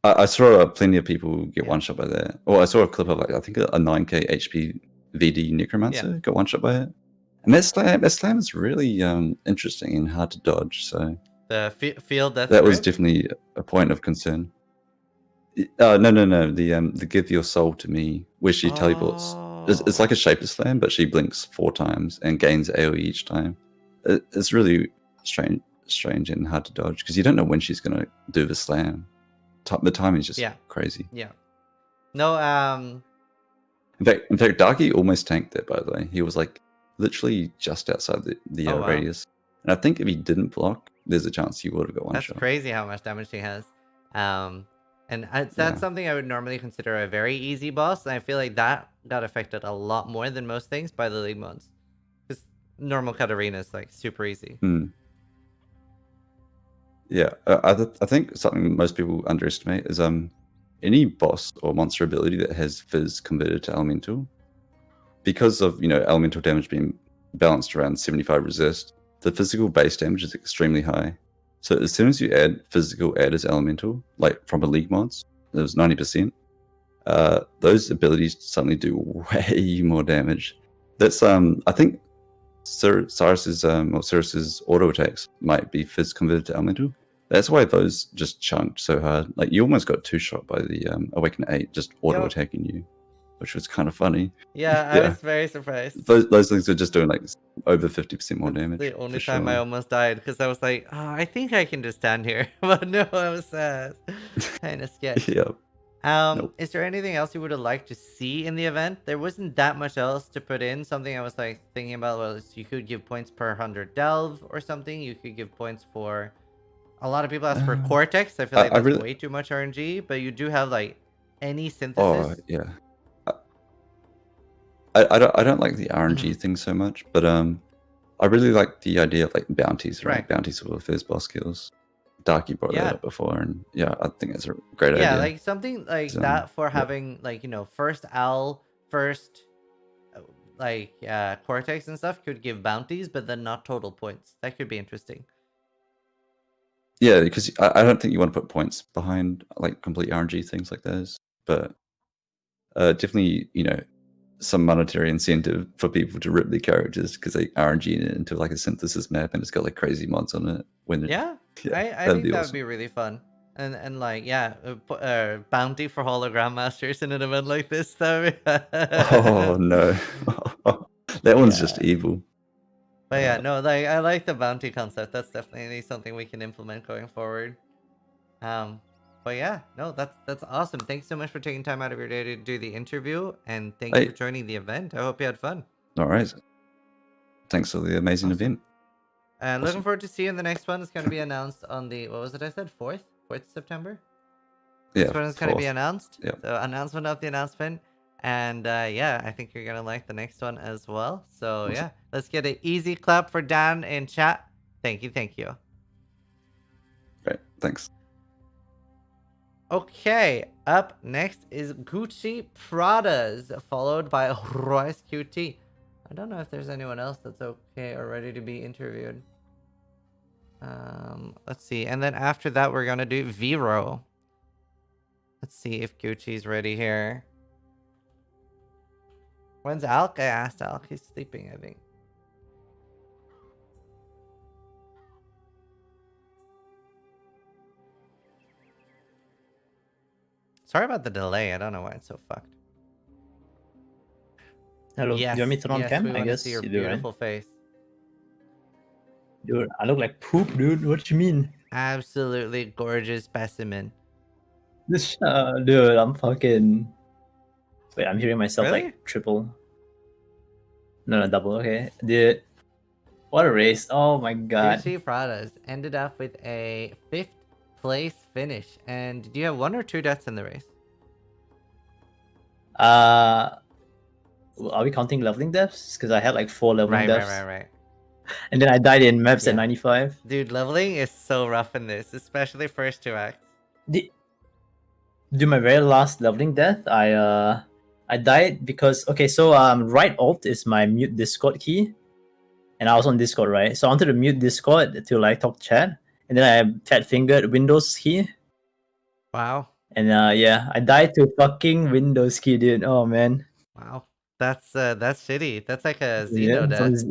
I saw plenty of people get one shot by that. Or I saw a clip of like I think a 9k HP VD Necromancer got one shot by it. And that slam is really interesting and hard to dodge. So the field death. That was definitely a point of concern. No. The give your soul to me, where she teleports. It's like a shapeless slam, but she blinks 4 times and gains AoE each time. It's really strange and hard to dodge because you don't know when she's gonna do the slam. The timing is just crazy. Yeah. No. In fact, Darkee almost tanked it. By the way, he was like literally just outside the Oh, wow. radius, and I think if he didn't block, there's a chance he would have got one That's shot. crazy how much damage he has. And that's something I would normally consider a very easy boss, and I feel like that got affected a lot more than most things by the league mods. Because normal Katarina is like super easy. Yeah, I think something most people underestimate is any boss or monster ability that has Fizz converted to Elemental, because of Elemental damage being balanced around 75 resist, the physical base damage is extremely high. So as soon as you add physical add as Elemental, like from a league mods, it was 90%. Those abilities suddenly do way more damage. That's I think Cyrus's auto attacks might be Fizz converted to Elemental. That's why those just chunked so hard. Like you almost got 2-shot by the Awaken 8 just auto attacking you, which was kind of funny. Yeah, I was very surprised. Those things are just doing like over 50% more damage. The only time I almost died because I was like, oh, I think I can just stand here, but no, I was kind of scared. Is there anything else you would have liked to see in the event? There wasn't that much else to put in. Something I was like thinking about was you could give points per 100 delve or something. You could give points for. A lot of people ask for Cortex. I feel like that's way too much RNG, but you do have like any synthesis. Oh yeah. I don't like the RNG thing so much, but I really like the idea of like bounties, right? Bounties for the first boss kills. Darkee brought that up before, and I think that's a great idea. Yeah, like something like that for having like first L, first like Cortex and stuff could give bounties, but then not total points. That could be interesting. Yeah, because I don't think you want to put points behind like complete RNG things like those, but definitely some monetary incentive for people to rip their characters because they RNG it into like a synthesis map and it's got like crazy mods on it. I think that would be really fun. And like bounty for hologram masters in an event like this though. Oh no, that one's just evil. But no, like I like the bounty concept. That's definitely something we can implement going forward. But yeah, no, that's awesome. Thanks so much for taking time out of your day to do the interview, and thank you for joining the event. I hope you had fun. All right. Thanks for the amazing event. And looking forward to seeing the next one. It's going to be announced on the, what was it I said? 4th September? This one is going to be announced. Yep. So announcement of the announcement. And I think you're going to like the next one as well. So yeah, let's get an easy clap for Dan in chat. Thank you. Great, thanks. Okay, up next is Guccipradas, followed by RaizQT. I don't know if there's anyone else that's okay or ready to be interviewed. Let's see. And then after that, we're going to do Viyro. Let's see if Gucci's ready here. When's Alk? I asked Alk. He's sleeping, I think. Sorry about the delay. I don't know why it's so fucked. Hello, Yes, do you want me to turn on yes, cam? we I want to guess see your you do, right? beautiful face. Dude, I look like poop, dude. What you mean? Absolutely gorgeous specimen. This, dude, I'm fucking. Wait, I'm hearing myself Really? like triple. No, double. Okay, dude. What a race! Oh my god. Guccipradas ended up with a 5th place finish. And did you have 1 or 2 deaths in the race? Are we counting leveling deaths? Because I had like 4 leveling deaths. Right. And then I died in maps at 95. Dude, leveling is so rough in this, especially first 2 acts. Do my very last leveling death, I died because so right alt is my mute Discord key, and I was on Discord, right? So I wanted to mute Discord to like talk chat, and then I fat fingered Windows key. Wow. And I died to fucking Windows key, dude. Oh man. Wow. That's shitty. That's like a Xeno death.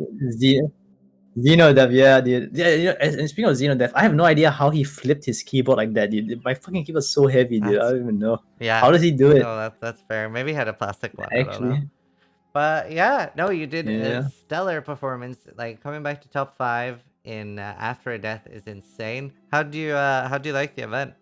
Xenodev, yeah, dude. Yeah, and speaking of Xenodev, I have no idea how he flipped his keyboard like that, dude. My fucking keyboard's so heavy, dude. I That's- don't even know. Yeah. How does he do it? No, that's fair. Maybe he had a plastic one. I don't know. Actually, But yeah, no, you did a yeah. stellar performance. Like coming back to top 5 in After a Death is insane. How do you like the event?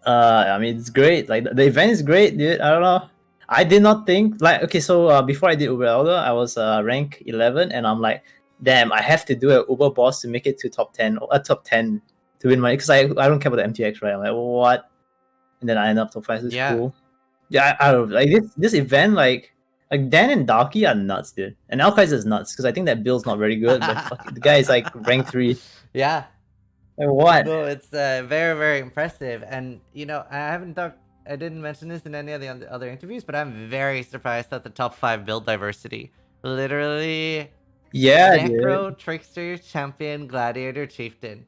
I mean, it's great. Like the event is great, dude. I don't know. I did not think like okay. So before I did Uber Elder, I was rank 11, and I'm like, damn, I have to do a Uber boss to make it to top 10 or top 10 to win money because I don't care about the MTX, right? I'm like, what? And then I end up top 5. So it's Yeah. cool. Yeah, I don't know. Like this event, like Dan and Darkee are nuts, dude. And Alkaiser is nuts because I think that build's not very good. But fuck, the guy is like rank 3. Yeah. Like, what? No, it's very, very impressive. And, you know, I didn't mention this in any of the other interviews, but I'm very surprised at the top 5 build diversity. Literally, Yeah, Necro, dude. Trickster, Champion, Gladiator, Chieftain.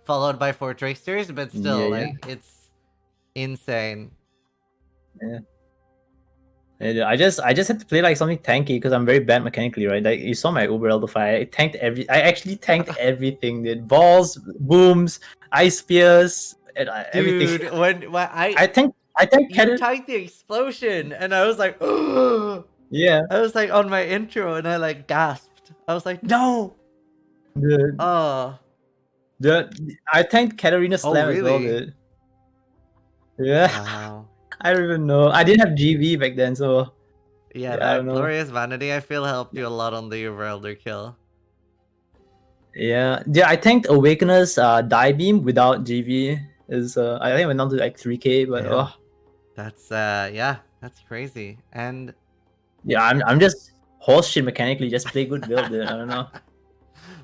Followed by 4 Tricksters, but still, Yeah, like, it's insane. And I just had to play like something tanky because I'm very bad mechanically, right? Like you saw my Uber Elder fight. I actually tanked everything, dude. Balls, booms, ice spears, and everything. Dude, when I tanked you tanked the explosion, and I was like, yeah, I was like on my intro, and I like gasped. I was like, no. dude. Oh, I tanked Katarina Oh, Slam as well, really? dude. Yeah, wow. I don't even know. I didn't have GV back then, so Yeah, I that don't know. Glorious Vanity, I feel, helped you a lot on the Uber Elder kill. yeah. I tanked Awakener's die beam without GV. I think I went down to like 3k, but Damn. That's yeah, that's crazy. And yeah, I'm just horse shit mechanically. Just play good build, dude. I don't know.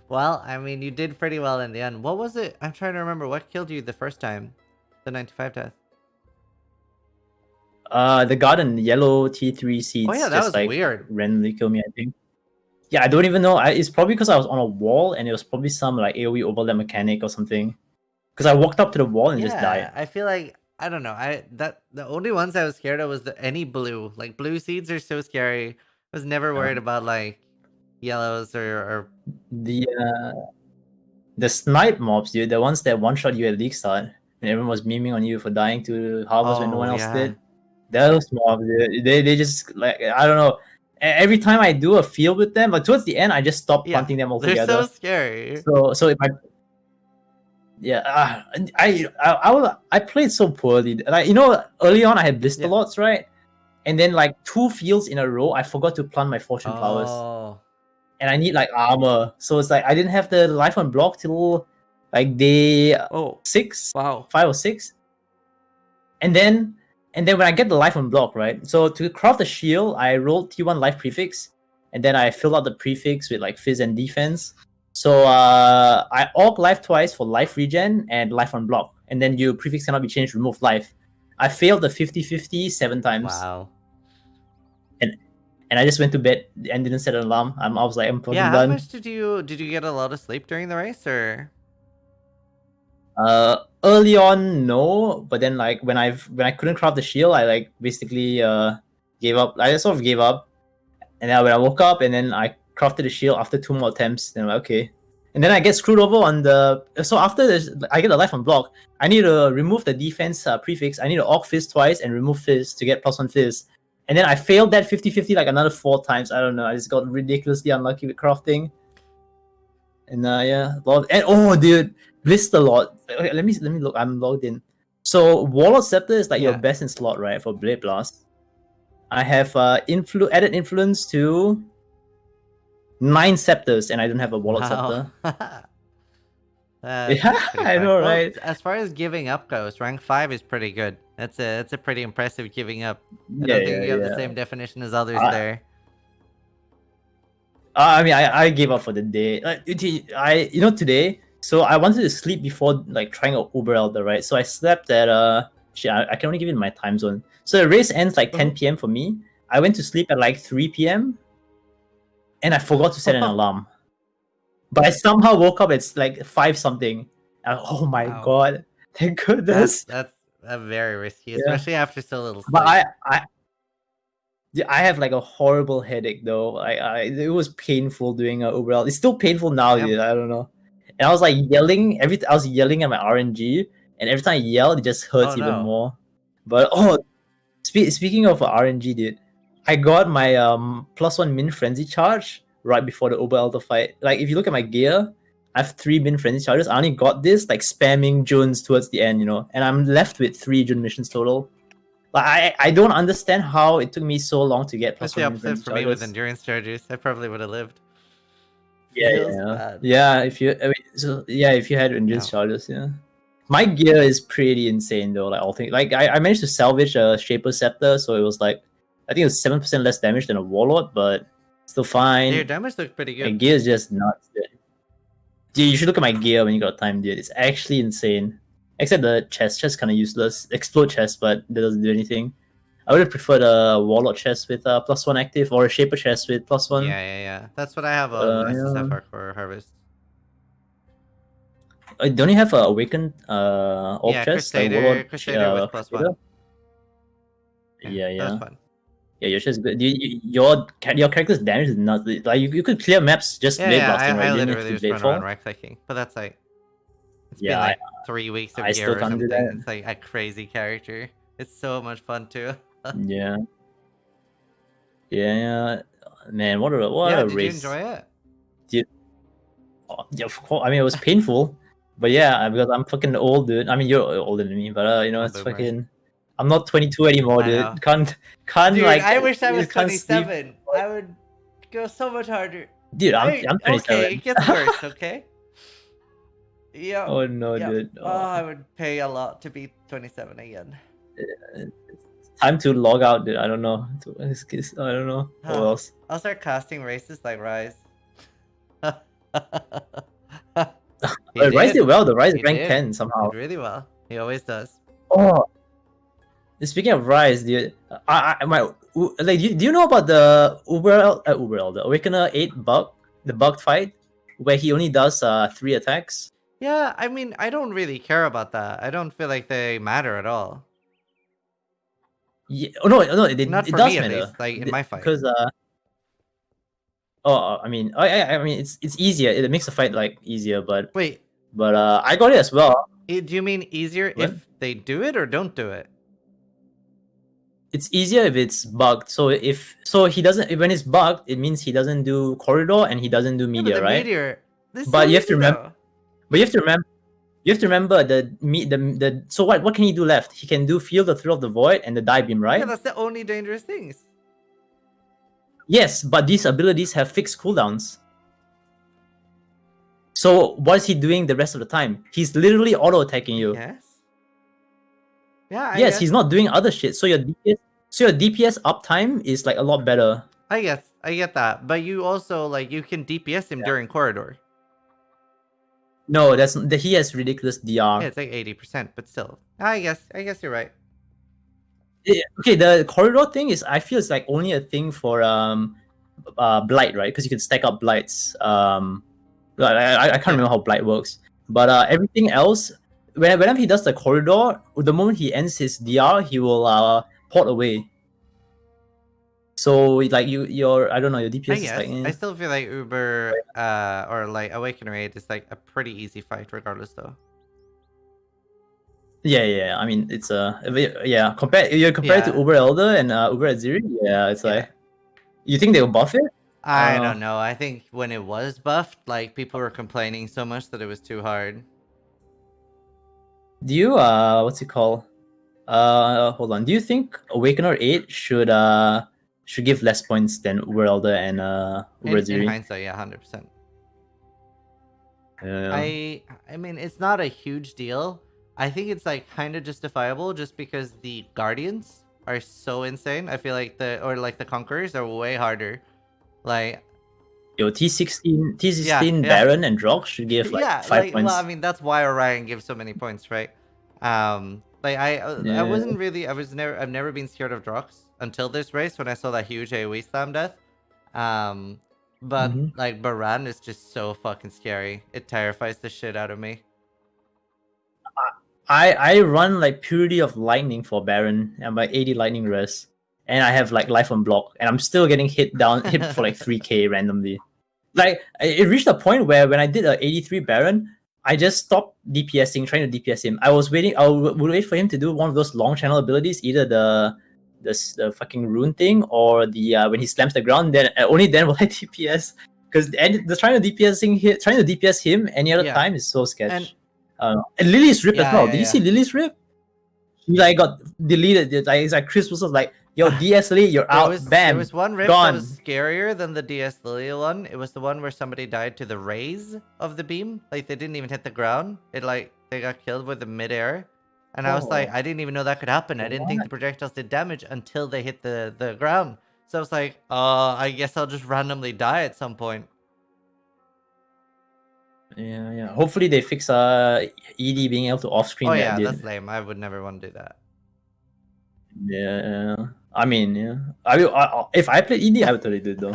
well, I mean, you did pretty well in the end. What was it? I'm trying to remember what killed you the first time. The 95 death. The garden yellow T3 seeds. Oh yeah, that just was like weird. randomly kill me. I think. Yeah, I don't even know. It's probably because I was on a wall and it was probably some like AOE overlap mechanic or something. Because I walked up to the wall and just died. I feel like I don't know. The only ones I was scared of was any blue. Like blue seeds are so scary. I was never worried about like yellows or The snipe mobs, dude. The ones that one shot you at league start and everyone was memeing on you for dying to harvest when no one else did. Those mobs, dude, they just like I don't know. Every time I do a field with them, but towards the end, I just stop punting them altogether. They're so scary. So if I played so poorly. Like early on I had blister lots, right? And then like 2 fields in a row, I forgot to plant my fortune flowers. And I need like armor, so it's like I didn't have the life on block till like day 6, 5 or 6, and then when I get the life on block, right? So to craft the shield, I rolled T1 life prefix, and then I filled out the prefix with like fizz and defense. So I orc life twice for life regen and life on block, and then your prefix cannot be changed, remove life. I failed the 50-50 7 times. Wow. And I just went to bed and didn't set an alarm. I was like, I'm fucking done. How much did you get a lot of sleep during the race, or? Early on, no, but then like when I couldn't craft the shield, I like basically gave up. I sort of gave up, and then when I woke up and then I crafted the shield after 2 more attempts, then I'm like, okay. And then I get screwed over on the. So after this, I get the life on block. I need to remove the defense prefix. I need to orc fizz twice and remove fizz to get +1 fizz. And then I failed that 50-50 like another 4 times. I don't know. I just got ridiculously unlucky with crafting. And dude, blister lot. Okay, let me look. I'm logged in. So Warlord Scepter is like your best in slot, right, for Blade Blast. I have added influence to 9 scepters, and I don't have a Warlord Scepter. I know, right? As far as giving up goes, rank 5 is pretty good. That's a pretty impressive giving up. I don't think you have the same definition as others there. I mean, I gave up for the day. Today. So I wanted to sleep before like trying a Uber Elder, right? So I slept at I can only give it my time zone. So the race ends like 10 p.m. for me. I went to sleep at like 3 p.m. and I forgot to set an alarm. But I somehow woke up at like 5 something. Oh my god! Thank goodness. That's very risky, especially after so little sleep. But Yeah, I have like a horrible headache though. It was painful doing Uber. It's still painful now, Yep. dude. I don't know. And I was like yelling I was yelling at my RNG, and every time I yelled, it just hurts Oh, even no. more. But speaking of RNG, dude, I got my +1 min frenzy charge right before the Uber Elder fight. Like if you look at my gear, I have 3 min frenzy charges. I only got this like spamming Junes towards the end, and I'm left with 3 June missions total. Like I don't understand how it took me so long to get That's +1 the min opposite frenzy for me with charges. endurance charges. I probably would have lived. Yeah, Feels yeah, bad. yeah. If you had endurance charges, yeah. My gear is pretty insane though. Like all things, like I managed to salvage a Shaper Scepter, so it was like I think it was 7% less damage than a Warlord, but still fine. Your damage looked pretty My good. gear is just nuts, dude. Dude, you should look at my gear when you got time, dude. It's actually insane. Except the chest kind of useless. Explode chest, but that doesn't do anything. I would have preferred a Warlord chest with +1 active or a Shaper chest with +1. Yeah. That's what I have on SSF Yeah. Hardcore Harvest. Don't you have a Awakened Orb Yeah, chest? Like Crusader, Warlord, Crusader with +1. Crusader? That was Yeah. fun. Yeah, your chest is good. Your character's damage is nuts. Like you could clear maps just blade blasting, right? I You didn't literally need to just blade run around fall. right clicking. But that's like, it's Yeah, been like 3 weeks of I gear still or can't do something. that. It's like a crazy character. It's so much fun too. Yeah. Yeah, man, what a Did race. you enjoy it? Yeah, of course. I mean, it was painful, but yeah, because I'm fucking old, dude. I mean, you're older than me, but I'm it's boomer. fucking. I'm not 22 anymore, I dude. know. Can't Dude, like. I wish I was can't sleep. 27. I would go so much harder. Dude, I'm 27. Okay, it gets worse, okay? Yeah. Oh no, Yeah. dude. Oh, I would pay a lot to be 27 again. Time to log out, dude. I don't know. I don't know. What else? I'll start casting races like Rise. Rise did well. The Rise He rank did. 10 somehow. Did really well. He always does. Oh, speaking of Rise, dude, do you know about the the Awakener 8 bug, the bugged fight, where he only does 3 attacks? Yeah, I mean, I don't really care about that. I don't feel like they matter at all. Yeah, no, it Not it for does me, at matter. least, like, in my fight. Because I mean, I mean, it's easier. It makes the fight like easier, but Wait, I got it as well. do you mean easier What? if they do it or don't do it? It's easier if it's bugged. So he doesn't, when it's bugged, it means he doesn't do corridor and he doesn't do Yeah, media, but the right? meteor. This is But so you have to easy, remember. though. But you have to remember the so what can he do left? He can do Feel the Thrill of the Void and the Die Beam, right? Yeah, that's the only dangerous things. Yes, but these abilities have fixed cooldowns. So what is he doing the rest of the time? He's literally auto attacking you. Yes. Yeah. I Yes, guess. he's not doing other shit. So your DPS uptime is like a lot better. I get that, but you also like you can DPS him during corridor. No, he has ridiculous DR. Yeah, it's like 80%, but still, I guess you're right. Okay, the corridor thing is, I feel it's like only a thing for blight, right? Because you can stack up blights. I can't remember how blight works, but everything else, whenever he does the corridor, the moment he ends his DR, he will port away. So like your I don't know, your DPS I is guess like I still feel like Uber or like Awakener 8 is like a pretty easy fight regardless though. yeah. I mean, it's compared to Uber Elder and Uber Aziri. Yeah, it's like, you think they'll buff it? I don't know. I think when it was buffed, like people were complaining so much that it was too hard. Do you what's it called? Hold on. Do you think Awakener 8 should give less points than Uber Elder and Uber In Aziri? hindsight, yeah, 100%. Yeah. I mean, it's not a huge deal. I think it's like kind of justifiable just because the Guardians are so insane. I feel like the Conquerors are way harder. Like, Yo, T16 Yeah. Baron and Drox should give like 5 points. Well, I mean, that's why Orion gives so many points, right? Like I've never been scared of Drox until this race when I saw that huge AoE slam death. But like Baran is just so fucking scary. It terrifies the shit out of me. I run like Purity of Lightning for Baron and my 80 Lightning Res. and I have like life on block, and I'm still getting hit for like 3k randomly. Like it reached a point where when I did a 83 Baron, I just stopped DPSing, trying to DPS him. I was waiting. I would wait for him to do one of those long channel abilities, either the fucking rune thing or the when he slams the ground. Then only then will I DPS, because the trying to DPS him any other Yeah. time is so sketch. And Lily's rip as well. Did you see Lily's rip? He like got deleted. Like it's like Chris was like, "Yo, DS Lily, you're out." Bam. There was one rip gone. that was scarier than the DS Lily one. It was the one where somebody died to the raise of the beam. Like they didn't even hit the ground. It like they got killed with the midair. And I was like, I didn't even know that could happen. I didn't think the projectiles did damage until they hit the ground. So I was like, I guess I'll just randomly die at some point. Yeah. Hopefully they fix ED being able to off screen. Oh yeah, that's lame. I would never want to do that. Yeah. I mean, yeah. If I played ED, I would totally do it though.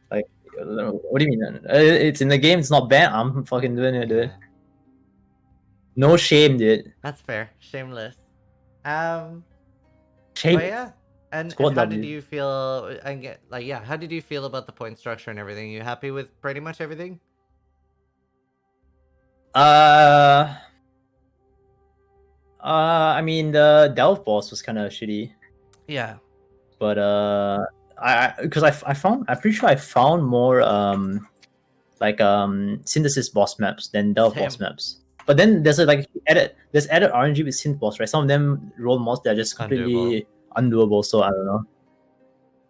Like, what do you mean? It's in the game. It's not banned. I'm fucking doing it, dude. No shame, dude. That's fair. Shameless. Shame. But yeah. And how did you feel? How did you feel about the point structure and everything? You happy with pretty much everything? I mean, the Delve boss was kind of shitty. Yeah. But I'm pretty sure I found more synthesis boss maps than Delve boss maps. But then there's added RNG with synth boss, right? Some of them roll mods that are just completely undoable. So I don't know.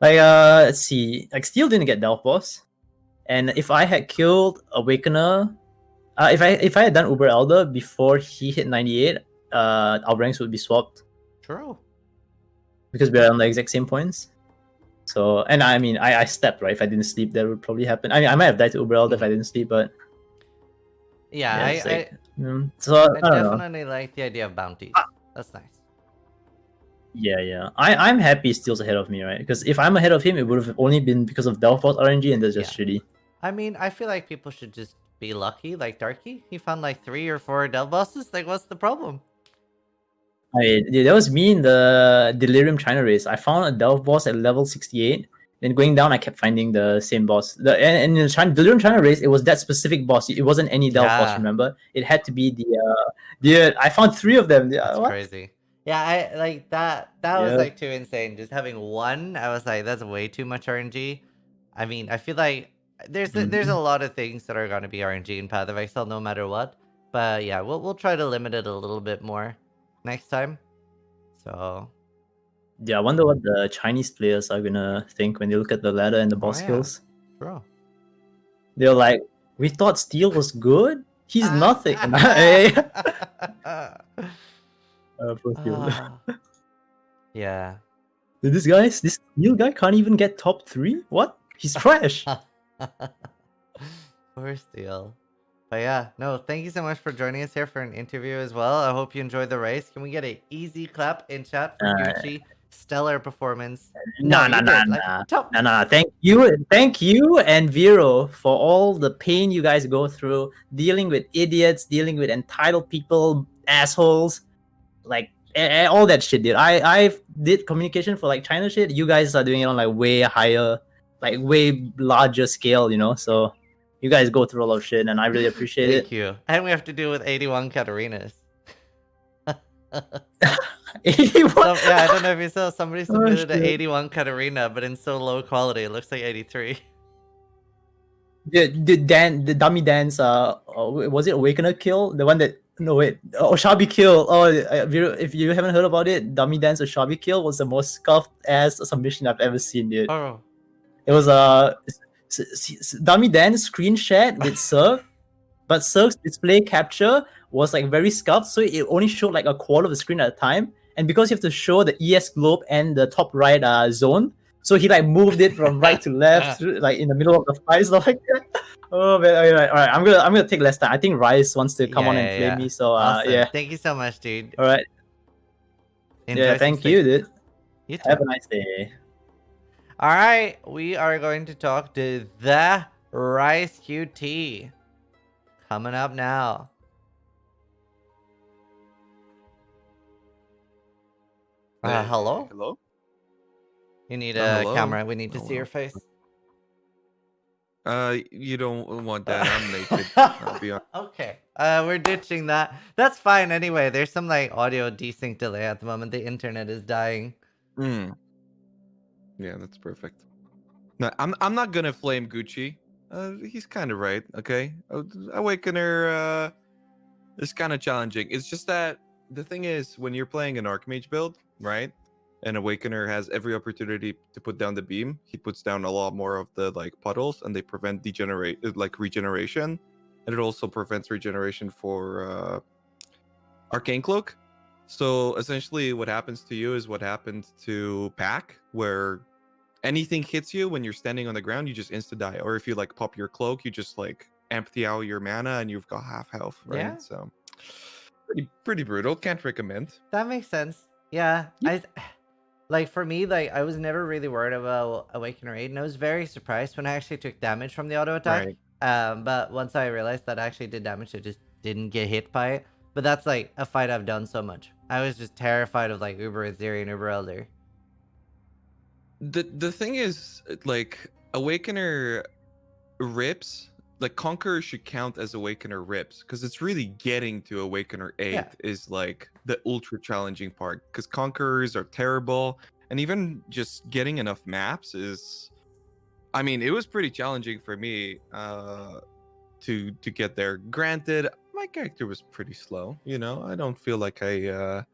Like let's see. Like Steel didn't get Delve boss, and if I had killed Awakener, if I had done Uber Elder before he hit 98, our ranks would be swapped. True. Because we're on the exact same points. So, and I mean, I stepped, right? If I didn't sleep, that would probably happen. I mean, I might have died to Uber Elder if I didn't sleep, but yeah, I definitely like the idea of bounties. That's nice. Yeah. I'm happy Steel's ahead of me, right? Because if I'm ahead of him, it would have only been because of Delphos RNG, and that's just shitty. I mean, I feel like people should just be lucky, like Darkee. He found like 3 or 4 Delve bosses. Like, what's the problem? That was me in the Delirium China race. I found a Delve boss at level 68. Then going down, I kept finding the same boss. And in the Delirium China race, it was that specific boss. It wasn't any Delve boss, remember? It had to be I found 3 of them. That's what? crazy. Yeah, I like that. That was like too insane. Just having one, I was like, that's way too much RNG. I mean, I feel like there's a lot of things that are gonna be RNG in Path of Exile, no matter what. But yeah, we'll try to limit it a little bit more next time. So yeah, I wonder what the Chinese players are gonna think when they look at the ladder and the boss skills. Bro, they're like, we thought Steel was good. He's nothing. Yeah. This Steel guy can't even get top 3. What? He's trash. Poor Steel. But yeah, no, thank you so much for joining us here for an interview as well. I hope you enjoyed the race. Can we get an easy clap in chat for Gucci? Stellar performance. Nah. Thank you and Viyro for all the pain you guys go through dealing with idiots, dealing with entitled people, assholes, like all that shit, dude. I did communication for like China shit. You guys are doing it on like way higher, like way larger scale, you know. So you guys go through a lot of shit, and I really appreciate it. Thank you. And we have to deal with 81 Katarinas. 81? Yeah, I don't know if you saw. Somebody submitted an 81 Katarina, but in so low quality, it looks like 83. The dummy dance, was it Awakener kill? The one that, no wait, Oshabi kill. If you haven't heard about it, dummy dance Oshabi kill was the most scuffed ass submission I've ever seen, dude. Oh. It was dummy dance screenshot with Serg, but Serg's display capture was like very scuffed, so it only showed like a quarter of the screen at a time. And because you have to show the ES globe and the top right zone, so he like moved it from right to left, like in the middle of the fight, so like that. Oh man, all right. I'm gonna take less time. I think Rice wants to come on and flame me, so awesome. yeah. Thank you so much, dude. All right. Thank you, dude. You too. Have a nice day. All right, we are going to talk to the RaizQT coming up now. Hello? Hello? You need Oh, a hello? camera. We need to Oh, see your wow. face. You don't want that. I'm naked. I'll be honest. Okay. We're ditching that. That's fine anyway. There's some like audio desync delay at the moment. The internet is dying. Mm. Yeah, that's perfect. No, I'm not gonna flame Gucci. He's kind of right. Okay, Awakener is kind of challenging. It's just that the thing is, when you're playing an Archmage build, right? An Awakener has every opportunity to put down the beam. He puts down a lot more of the like puddles, and they prevent regeneration, and it also prevents regeneration for Arcane Cloak. So essentially, what happens to you is what happened to Pack, where anything hits you when you're standing on the ground, you just insta die. Or if you like pop your cloak, you just like empty out your mana and you've got half health, right? Yeah. So pretty brutal. Can't recommend. That makes sense. Yeah. Yeah. Like for me, like I was never really worried about Awakener 8, and I was very surprised when I actually took damage from the auto attack. Right. But once I realized that I actually did damage, I just didn't get hit by it. But that's like a fight I've done so much. I was just terrified of like Uber Aziri and Uber Elder. The thing is, like, Awakener rips, like Conqueror should count as Awakener rips, because it's really getting to Awakener 8 Yeah. is like the ultra challenging part, because Conquerors are terrible, and even just getting enough maps is, I mean, it was pretty challenging for me to get there. Granted, my character was pretty slow, you know. I don't feel like I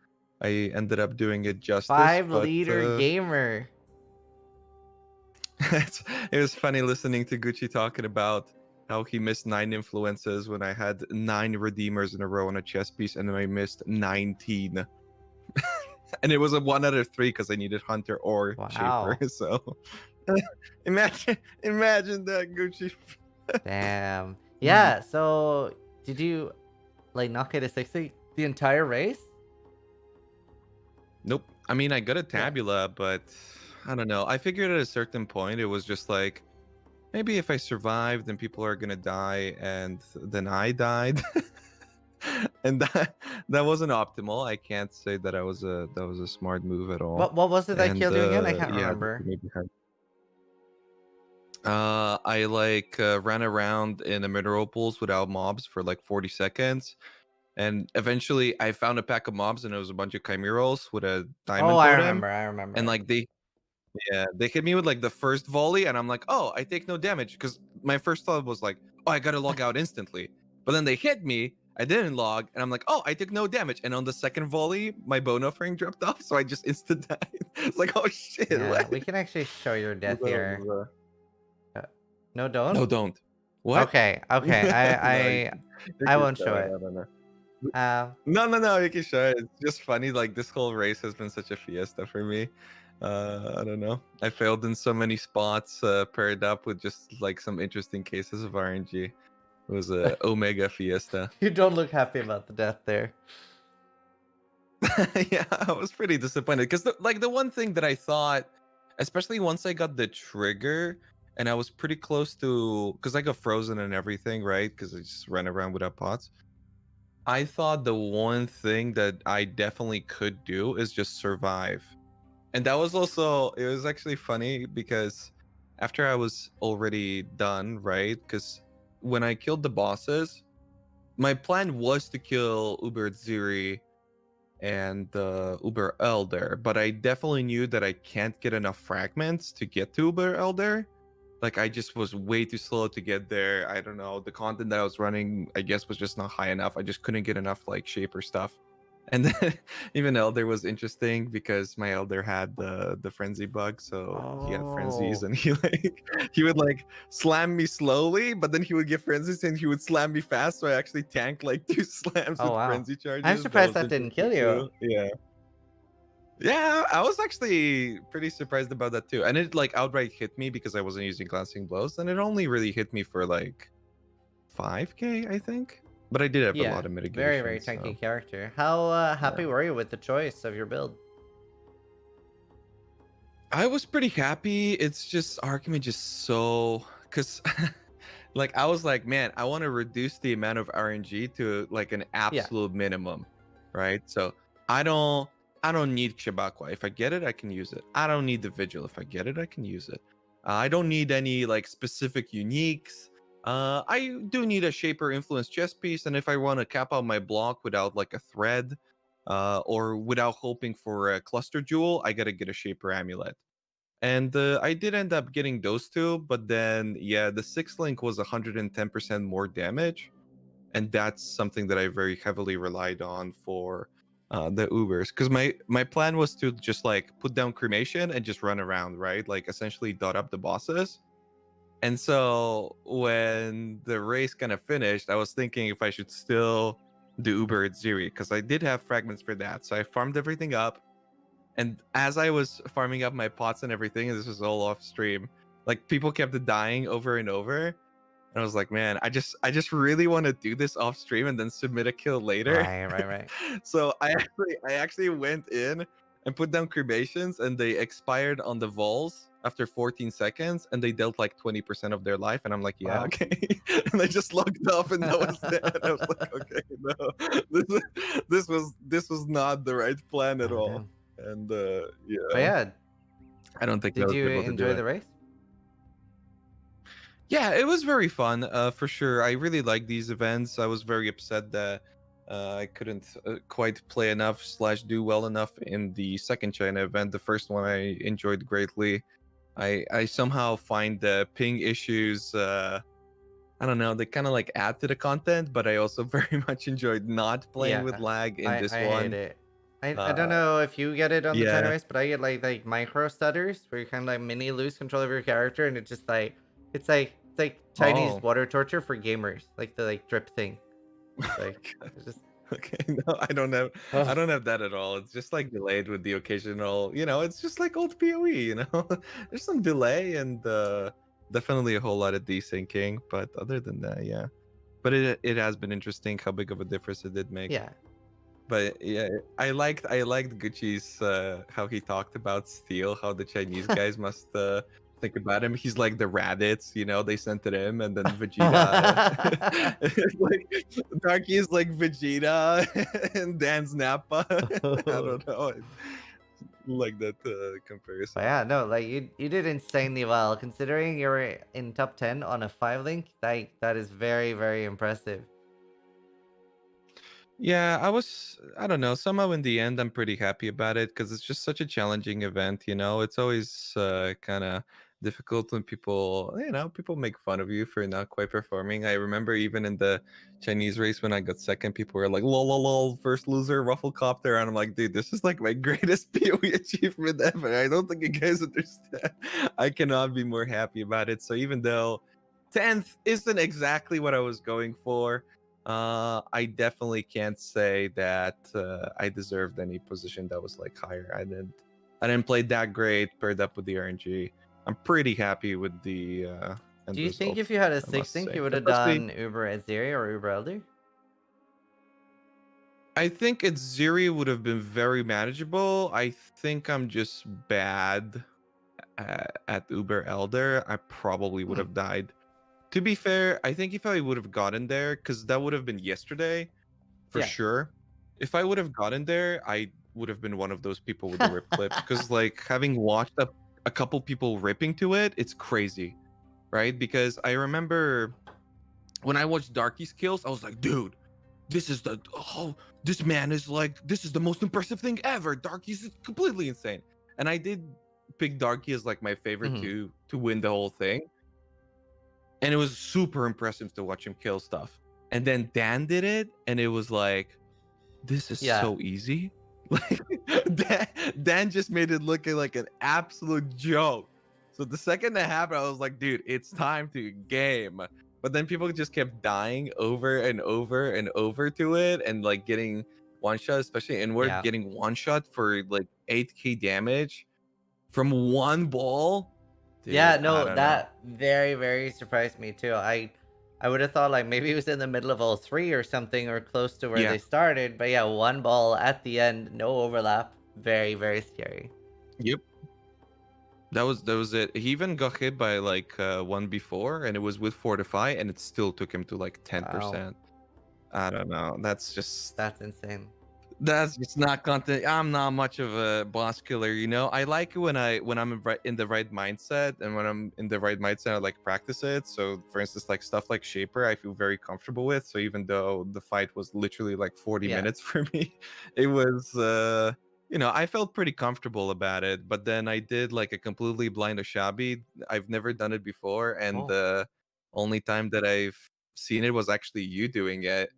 ended up doing it justice. 5-liter but, gamer. it was funny listening to Gucci talking about how he missed 9 influences when I had 9 redeemers in a row on a chess piece, and then I missed 19. And it was a 1 out of 3 because I needed Hunter or Wow. Shaper. So imagine that, Gucci. Damn. Yeah, so did you like not get a 60 the entire race? Nope. I mean, I got a tabula, but I don't know. I figured at a certain point it was just like, maybe if I survive, then people are gonna die, and then I died. And that wasn't optimal. I can't say that that was a smart move at all. What was it I And killed you again? I can't yeah, remember. maybe I like ran around in the mineral pools without mobs for like 40 seconds. And eventually I found a pack of mobs, and it was a bunch of chimerals with a diamond Oh, I totem. remember. And like they hit me with like the first volley, and I'm like, oh, I take no damage, because my first thought was like, oh, I gotta log out instantly. But then they hit me, I didn't log, and I'm like, oh, I took no damage. And on the second volley, my bone offering dropped off, so I just instant died. It's like, oh shit. Yeah, What? we can actually show your death That here. was, No, don't. no, don't. What? Okay. I won't show it. I don't know. No. You can show it. It's just funny. Like, this whole race has been such a fiesta for me. I don't know. I failed in so many spots, paired up with just like some interesting cases of RNG. It was a omega fiesta. You don't look happy about the death there. Yeah, I was pretty disappointed, because the one thing that I thought, especially once I got the trigger, and I was pretty close to, because I got frozen and everything, right? Because I just ran around without pots. I thought the one thing that I definitely could do is just survive. And that was also, it was actually funny, because after I was already done, right? Because when I killed the bosses, my plan was to kill Uber Ziri and Uber Elder, but I definitely knew that I can't get enough fragments to get to Uber Elder. Like, I just was way too slow to get there. I don't know. The content that I was running, I guess, was just not high enough. I just couldn't get enough like shaper stuff. And then even Elder was interesting, because my Elder had the frenzy bug, so he had frenzies, Oh. and he would like slam me slowly, but then he would get frenzies and he would slam me fast. So I actually tanked like 2 slams Oh, with wow. frenzy charges. I'm surprised was that didn't kill interesting you. too. Yeah, I was actually pretty surprised about that too. And it like outright hit me because I wasn't using glancing blows, and it only really hit me for like 5k, I think. But I did have a lot of mitigation. Very tanky character. How happy were you with the choice of your build? I was pretty happy. It's just Archimage is so, because like I was like, man, I want to reduce the amount of RNG to like an absolute minimum, right? So I don't I don't need Shabakwa. If I get it, I can use it. I don't need the Vigil. If I get it, I can use it. I don't need any like specific uniques. I do need a Shaper Influence chess piece, and if I want to cap out my block without like a thread, or without hoping for a cluster jewel, I gotta get a Shaper Amulet. And I did end up getting those two, but then yeah, the 6 link was 110% more damage, and that's something that I very heavily relied on for the Ubers. Because my plan was to just like put down cremation and just run around, right? Like essentially dot up the bosses. And so when the race kind of finished, I was thinking if I should still do Uber at Ziri, because I did have fragments for that. So I farmed everything up. And as I was farming up my pots and everything, and this was all off stream, like people kept dying over and over. And I was like, man, I just really want to do this off stream and then submit a kill later. Right. So I actually went in and put down cremations, and they expired on the vols after 14 seconds, and they dealt like 20% of their life. And I'm like, yeah, Wow. okay. And I just logged off, and that was that. I was like, okay, no, this was not the right plan at all. know. And But yeah, yeah, I don't think I did was you able to do enjoy it. the race? Yeah, it was very fun, for sure. I really like these events. I was very upset that I couldn't quite play enough / do well enough in the second China event. The first one I enjoyed greatly. I somehow find the ping issues. I don't know. They kind of like add to the content, but I also very much enjoyed not playing with lag in this I one. hate it. I don't know if you get it on the China Yeah. race, but I get like micro stutters where you kind of like mini lose control of your character, and it's like Chinese Oh. water torture for gamers, like the like drip thing. Like it's just Okay, no, I don't have that at all. It's just like delayed with the occasional, it's just like old PoE, There's some delay and definitely a whole lot of desyncing, but other than that, yeah. But it has been interesting how big of a difference it did make. yeah. But yeah, I liked Gucci's how he talked about Steel, how the Chinese guys must think about him. He's like the Raditz, they sent it him, and then Vegeta. Like Darkee is like Vegeta, and Dan's Nappa. I don't know. I like that comparison. But yeah, no, like you did insanely well considering you're in top 10 on a 5 link. That is very, very impressive. Yeah, I don't know, somehow in the end I'm pretty happy about it because it's just such a challenging event, It's always kind of difficult when people make fun of you for not quite performing. I remember even in the Chinese race when I got second, people were like, lol, lol, lol, first loser, Rufflecopter. And I'm like, dude, this is like my greatest PoE achievement ever. I don't think you guys understand. I cannot be more happy about it. So even though 10th isn't exactly what I was going for, I definitely can't say that I deserved any position that was like higher. I didn't play that great paired up with the RNG. I'm pretty happy with the end Do you think result, if you had a I must 6 link, say. you would have Especially- done Uber at Ziri or Uber Elder? I think at Ziri would have been very manageable. I think I'm just bad at Uber Elder. I probably would have died. To be fair, I think if I would have gotten there, because that would have been yesterday, for Yeah. sure. If I would have gotten there, I would have been one of those people with the rip clips. Because like having watched a couple people ripping to it, it's crazy, right? Because I remember when I watched Darkee's kills, I was like, dude, this is this man is like, this is the most impressive thing ever. Darkee's completely insane. And I did pick Darkee as like my favorite to win the whole thing. And it was super impressive to watch him kill stuff. And then Dan did it, and it was like, this is so easy. Like Dan just made it look like an absolute joke. So the second that happened, I was like, dude, it's time to game. But then people just kept dying over and over and over to it, and like getting one shot, especially inward, getting one shot for like 8k damage from one ball. Dude, yeah, no, that very, very surprised me too. I would have thought like maybe it was in the middle of all 3 or something, or close to where they started. But yeah, one ball at the end, no overlap. Very, very scary. Yep. That was it. He even got hit by like one before, and it was with Fortify, and it still took him to like 10%. Wow. I don't know. That's insane. That's just not content. I'm not much of a boss killer, you know. I like it when I'm in the right mindset, and when I'm in the right mindset, I like practice it. So, for instance, like stuff like Shaper, I feel very comfortable with. So even though the fight was literally like 40 Yeah. minutes for me, it was you know, I felt pretty comfortable about it. But then I did like a completely blind Oshabi. I've never done it before, and Oh. the only time that I've seen it was actually you doing it.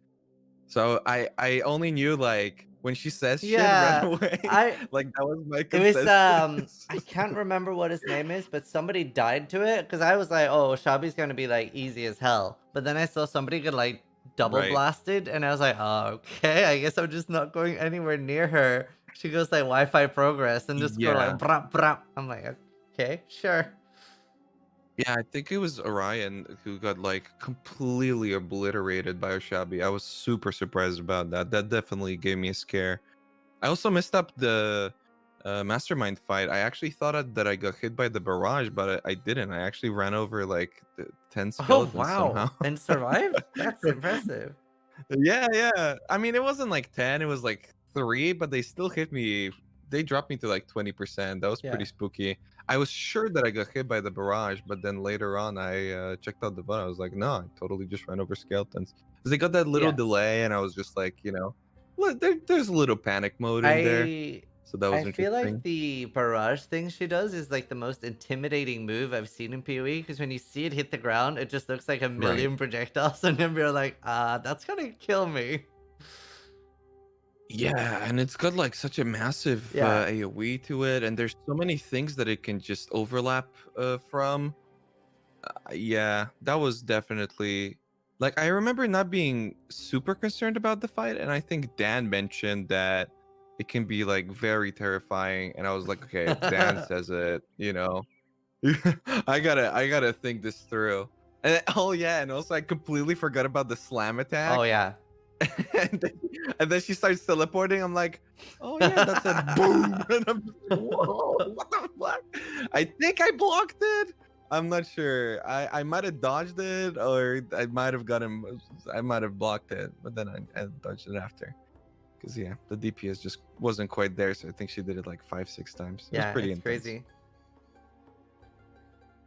So I only knew like when she says shit right Yeah, away, I like that was my it was consensus. I can't remember what his name is, but somebody died to it because I was like, oh, Shabi's gonna be like easy as hell. But then I saw somebody get like double Right. blasted, and I was like, oh, okay, I guess I'm just not going anywhere near her. She goes like Wi-Fi progress and just go like Yeah. brap brap. I'm like, okay, sure. Yeah, I think it was Orion who got like completely obliterated by Oshabi. I was super surprised about that. That definitely gave me a scare. I also messed up the mastermind fight. I actually thought that I got hit by the barrage, but I didn't. I actually ran over like 10 Oh skeletons wow, somehow. and survived? That's impressive. Yeah, yeah. I mean, it wasn't like 10, it was like 3, but they still hit me. They dropped me to like 20%. That was Yeah. pretty spooky. I was sure that I got hit by the barrage, but then later on, I checked out the button. I was like, no, I totally just ran over skeletons. Because they got that little Yeah. delay, and I was just like, you know, there's a little panic mode in there. I So that was I feel like interesting. the barrage thing she does is like the most intimidating move I've seen in PoE because when you see it hit the ground, it just looks like a Right. million projectiles, and then you're like, that's gonna kill me. Yeah, and it's got like such a massive Yeah. AoE to it, and there's so many things that it can just overlap from. Yeah, that was definitely like I remember not being super concerned about the fight, and I think Dan mentioned that it can be like very terrifying, and I was like, okay, if Dan says it, you know, I gotta think this through. And oh yeah, and also I completely forgot about the slam Oh attack. yeah. And then she starts teleporting. I'm like, oh yeah, that's a boom. And I'm just like, whoa, what the fuck? I think I blocked it. I'm not sure. I might have dodged it, or I might have got him. I might have blocked it, but then I dodged it after. Because yeah, the DPS just wasn't quite there. So I think she did it like 5-6 times. It was Yeah, pretty it's intense. crazy.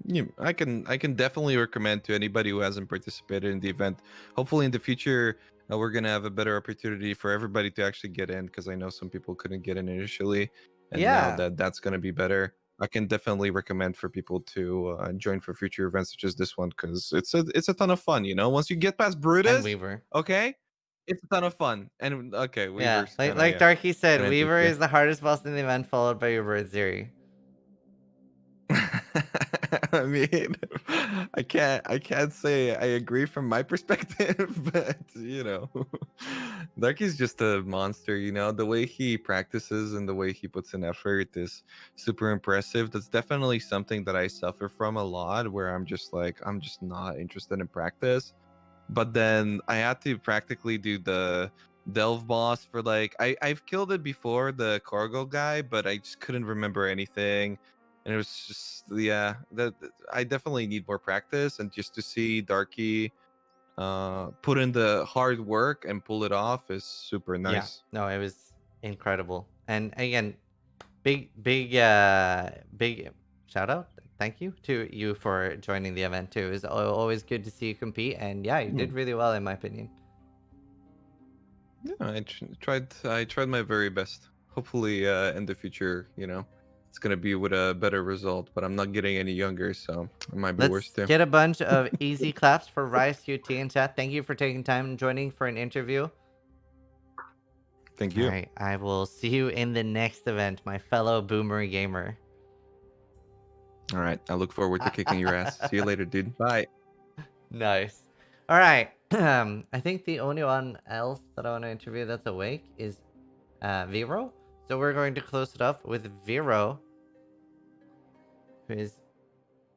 Yeah, I can definitely recommend to anybody who hasn't participated in the event. Hopefully in the future we're gonna have a better opportunity for everybody to actually get in, because I know some people couldn't get in initially, and now Yeah. that that's gonna be better, I can definitely recommend for people to join for future events such as this one, because it's a ton of fun. You know, once you get past And Brutus, Weaver. okay, it's a ton of fun. And okay, Yeah. Weaver's Like kind of yeah, Darkee said, kind of Weaver iffy. is the hardest boss in the event, followed by Uber Ziri. I mean, I can't say I agree from my perspective, but you know, Darky's just a monster. You know, the way he practices and the way he puts in effort is super impressive. That's definitely something that I suffer from a lot, where I'm just like, I'm just not interested in practice. But then I had to practically do the delve boss for like I've killed it before, the cargo guy, but I just couldn't remember anything, and it was just yeah, that I definitely need more practice, and just to see Darky put in the hard work and pull it off is super Yeah. nice. No, it was incredible. And again, big shout out. Thank you to you for joining the event too. It's always good to see you compete, and yeah, you did really well in my opinion. Yeah, I tried my very best. Hopefully in the future, you know, it's gonna be with a better result, but I'm not getting any younger, so it might be worse Let's too. get a bunch of easy claps for RaizQT in chat. Thank you for taking time and joining for an interview. Thank All you. right, I will see you in the next event, my fellow boomer gamer. All right, I look forward to kicking your ass. See you later, dude. Bye. Nice. All right. I think the only one else that I want to interview that's awake is Viyro. So we're going to close it up with Viyro, who does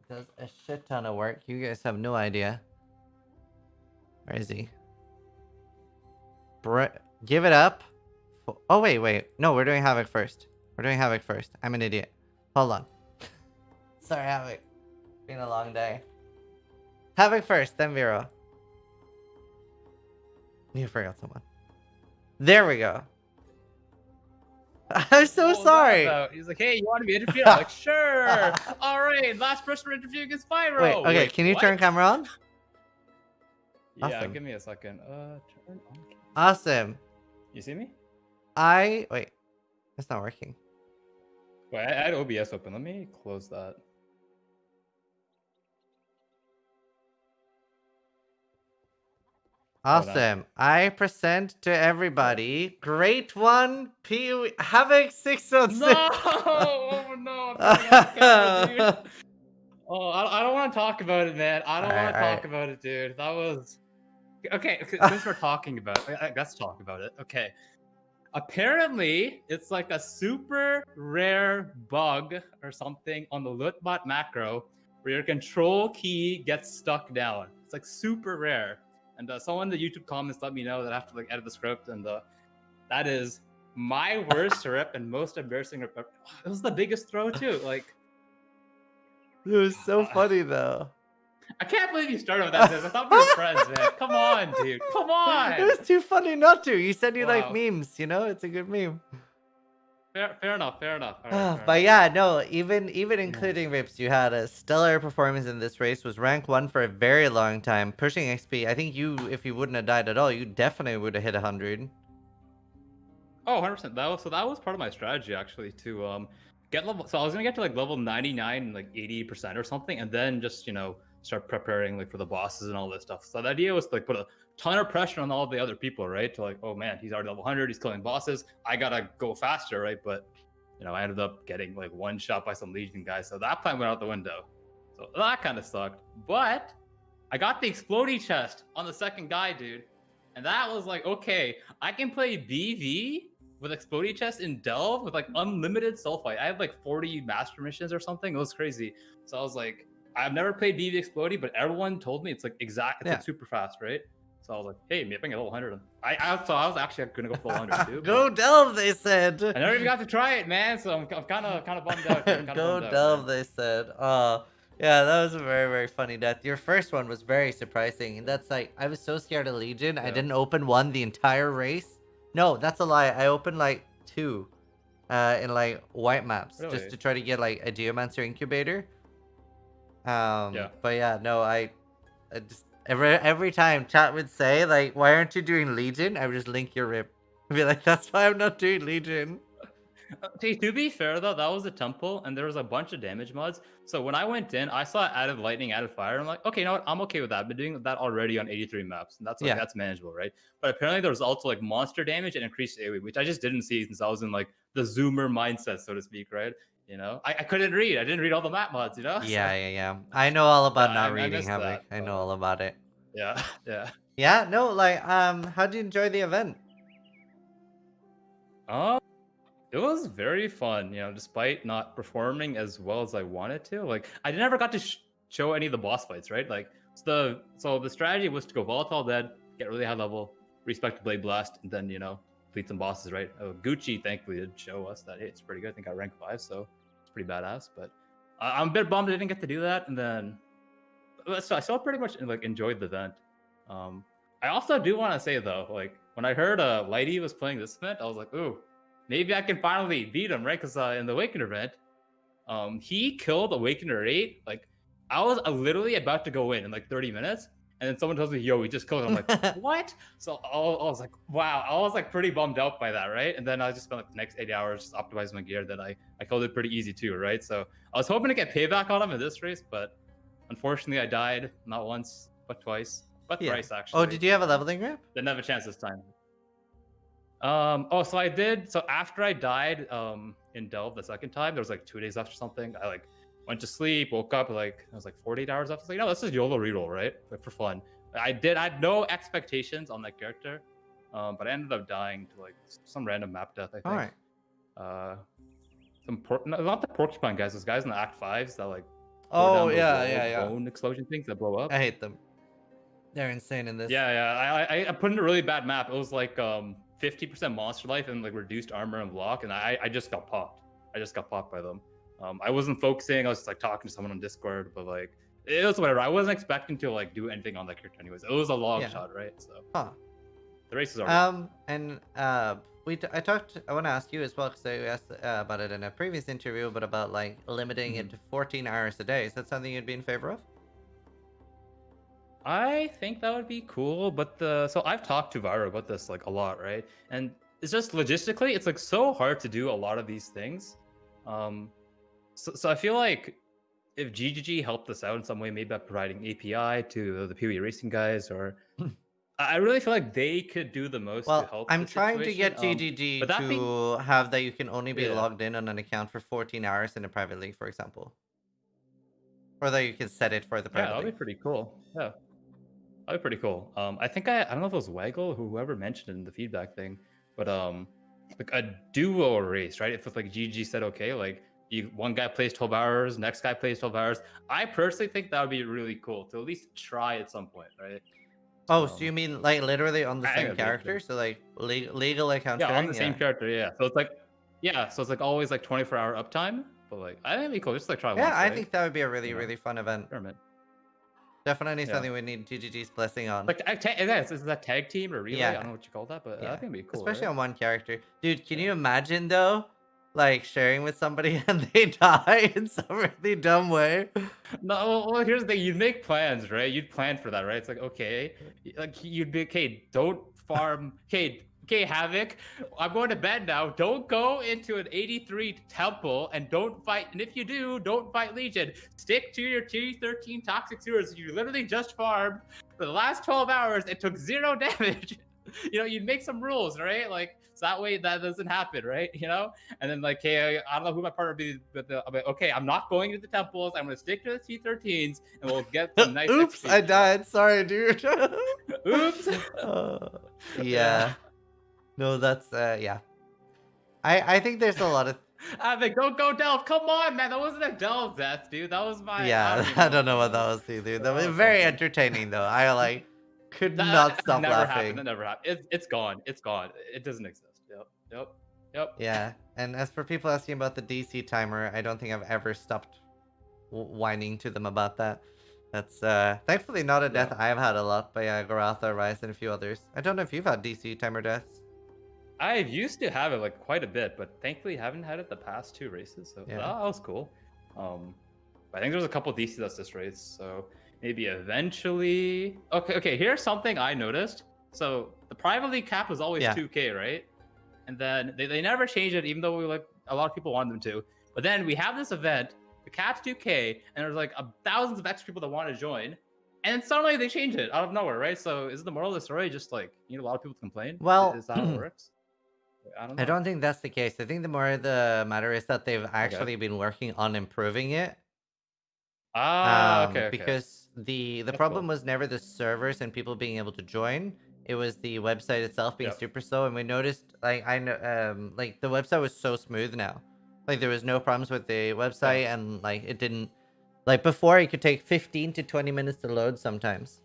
a shit ton of work. You guys have no idea. Where is he? Give it up. Oh, wait. No, we're doing Havoc first. I'm an idiot. Hold on. Sorry, Havoc. Been a long day. Havoc first, then Viyro. You forgot someone. There we go. I'm so What was that sorry. about? He's like, hey, you want to be interviewed? I'm like, sure. All right, last person for interview against Viyro. Wait, okay, can you turn what? camera on? Yeah, Awesome. give me a second. Turn on. Awesome. You see me? Wait, it's not working. Wait, I had OBS open. Let me close that. Awesome. I present to everybody, great one, Havoc 606. No! Oh no! I'm turning off the camera, dude. Oh, I don't want to talk about it, man. I don't want to talk about it, dude. That was okay. Since we're talking about it, let's talk about it. Okay. Apparently, it's like a super rare bug or something on the lootbot macro where your control key gets stuck down. It's like super rare. And someone in the YouTube comments let me know that I have to like edit the script, and that is my worst rip and most embarrassing rip. It was the biggest throw too. Like, It was so funny though. I can't believe you started with that. I thought we were friends, man. Come on, dude. Come on. It was too funny not to. You said you like Wow. memes, you know? It's a good meme. Fair enough. All right, fair But enough. yeah, no, even including Rips, you had a stellar performance in this race, was rank 1 for a very long time, pushing XP. I think if you wouldn't have died at all, you definitely would have hit 100. Oh, 100%. That was part of my strategy actually to get level. So I was gonna get to like level 99, like 80% or something, and then just start preparing like for the bosses and all this stuff. So the idea was to like put a ton of pressure on all the other people, right? To like, oh man, he's already level 100, he's killing bosses. I gotta go faster, right? But I ended up getting like one shot by some Legion guys, so that plan went out the window. So that kind of sucked. But I got the explodey chest on the second guy, dude, and that was like, okay, I can play BV with explodey chest in Delve with like unlimited sulfite. I had like 40 master missions or something. It was crazy. So I was like, I've never played BV explodey, but everyone told me it's like like super fast, right? So I was like, hey, maybe I can get level 100. So I was actually gonna go for level 100 too. Go Delve, they said. I never even got to try it, man. So I'm kind of bummed out. Go Delve, they said. Oh, yeah, that was a very, very funny death. Your first one was very surprising. And that's like, I was so scared of Legion. I didn't open one the entire race. No, that's a lie. I opened like 2 in like white maps just to try to get like a Geomancer incubator. But yeah, no, I just every time chat would say like, why aren't you doing Legion? I would just link your rip. I'd be like, that's why I'm not doing Legion. Okay, to be fair though, that was a temple and there was a bunch of damage mods. So when I went in, I saw added lightning, added fire. I'm like, okay, you know what? I'm okay with that. I've been doing that already on 83 maps, and that's like that's manageable, right? But apparently there was also like monster damage and increased AoE, which I just didn't see since I was in like the zoomer mindset, so to speak, right? I couldn't read. I didn't read all the map mods, Yeah. I know all about not I reading missed Havoc. that, I know all about it. Yeah. Yeah, no, like, how'd you enjoy the event? It was very fun, despite not performing as well as I wanted to. Like, I never got to show any of the boss fights, right? Like, so the strategy was to go Volatile Dead, get really high level, respect Blade Blast, and then, complete some bosses, right? Gucci, thankfully, did show us that, hey, it's pretty good. I think I rank 5, so it's pretty badass. But I'm a bit bummed I didn't get to do that. And then, so I still pretty much, like, enjoyed the event. I also do want to say, though, like, when I heard Lighty was playing this event, I was like, ooh, maybe I can finally beat him, right? Because in the Awakener event, he killed Awakener 8. Like, I was literally about to go in like 30 minutes, and then someone tells me, yo, he just killed him. I'm like, what? So I was like, wow. I was like pretty bummed out by that, right? And then I just spent like the next 8 hours just optimizing my gear. Then I killed it pretty easty too, right? So I was hoping to get payback on him in this race, but unfortunately I died not once, but twice. But thrice, actually. Oh, did you have a leveling grip? Didn't have a chance this time. So I did. So after I died in Delve the second time, there was like 2 days left or something. I like went to sleep, woke up, like it was like 48 hours left. I was like, no, this is YOLO reroll, right? Like for fun. I had no expectations on that character, but I ended up dying to like some random map death, I think. All right. Not the porcupine guys, those guys in the Act 5s that like Oh, yeah. bone explosion things that blow up. I hate them. They're insane in this. Yeah. I put in a really bad map. It was like 50% monster life and like reduced armor and block, and I just got popped. I just got popped by them. I wasn't focusing. I was just like talking to someone on Discord, but like it was whatever. I wasn't expecting to like do anything on that character anyways. It was a long shot, right? So The race is already. I want to ask you as well because I asked about it in a previous interview, but about like limiting it to 14 hours a day. Is that something you'd be in favor of? I think that would be cool, but so I've talked to Viyro about this like a lot, right? And it's just logistically, it's like so hard to do a lot of these things. So I feel like if GGG helped us out in some way, maybe by providing API to the PoE racing guys, or I really feel like they could do the most to Well, help. I'm the trying to situation. get GGG but that being, to have that you can only be Yeah. logged in on an account for 14 hours in a private league, for example. Or that you can set it for the yeah, private that'd be league. pretty cool. Yeah, that'd be pretty cool. I think I don't know if it was Waggle or whoever mentioned it in the feedback thing, but like a duo race, right? If it's like GG said okay, like one guy plays 12 hours, next guy plays 12 hours. I personally think that would be really cool to at least try at some point, right? Oh, so you mean like literally on the I think same that'd be character? interesting. So like legal account Yeah, sharing? on the same character, yeah. So it's like, yeah, so it's like always like 24-hour uptime, but like I think it'd be cool. Just like try Yeah, once, I right? think that would be a really, You know, really fun event. experiment. Definitely Yeah. something we need GGG's blessing on. Like, is that tag team or relay? I Yeah. don't know what you call that, but I Yeah. think it'd be cool. Especially right? on one character. Dude, can Yeah. you imagine though? Like sharing with somebody and they die in some really dumb way. No, well, here's the thing. You'd make plans, right? You'd plan for that, right? It's like, okay, like you'd be, okay, don't farm, okay, Havoc, I'm going to bed now. Don't go into an 83 temple and don't fight. And if you do, don't fight Legion. Stick to your T13 toxic sewers. You literally just farmed for the last 12 hours and took 0 damage. You know, you'd make some rules, right? Like, so that way that doesn't happen, right? You know? And then like, hey, I don't know who my partner would be, but I'm like, okay, I'm not going to the temples. I'm gonna stick to the T13s, and we'll get some nice. Oops, XP. I died. Sorry, dude. Oops. Yeah. No, that's yeah. I think there's a lot of I mean, go delve. Come on, man. That wasn't a delve death, dude. That was my. yeah. I don't know what that was either. That was very entertaining though. I like could not stop never laughing. Happened. That never happened. It's gone. It's gone. It doesn't exist. Yep. Yeah, and as for people asking about the DC timer, I don't think I've ever stopped whining to them about that. That's thankfully not a death I've had a lot, but yeah, Garatha, Rise, and a few others. I don't know if you've had DC timer deaths. I used to have it like quite a bit, but thankfully haven't had it the past 2 races. So Yeah. that was cool. I think there's a couple DC that's this race, so maybe eventually. Okay. Here's something I noticed. So the private league cap was always 2K, right? And then they never changed it, even though a lot of people wanted them to. But then we have this event, the cap's 2K, and there's like thousands of extra people that want to join. And then suddenly they change it out of nowhere, right? So is the moral of the story just like you need a lot of people to complain? Well, is that how it works? I don't know. I don't think that's the case. I think the more the matter is that they've actually been working on improving it. Okay. Because the problem was never the servers and people being able to join. It was the website itself being super slow, and we noticed like I know like the website was so smooth now. Like there was no problems with the website, and like it didn't like before it could take 15 to 20 minutes to load sometimes.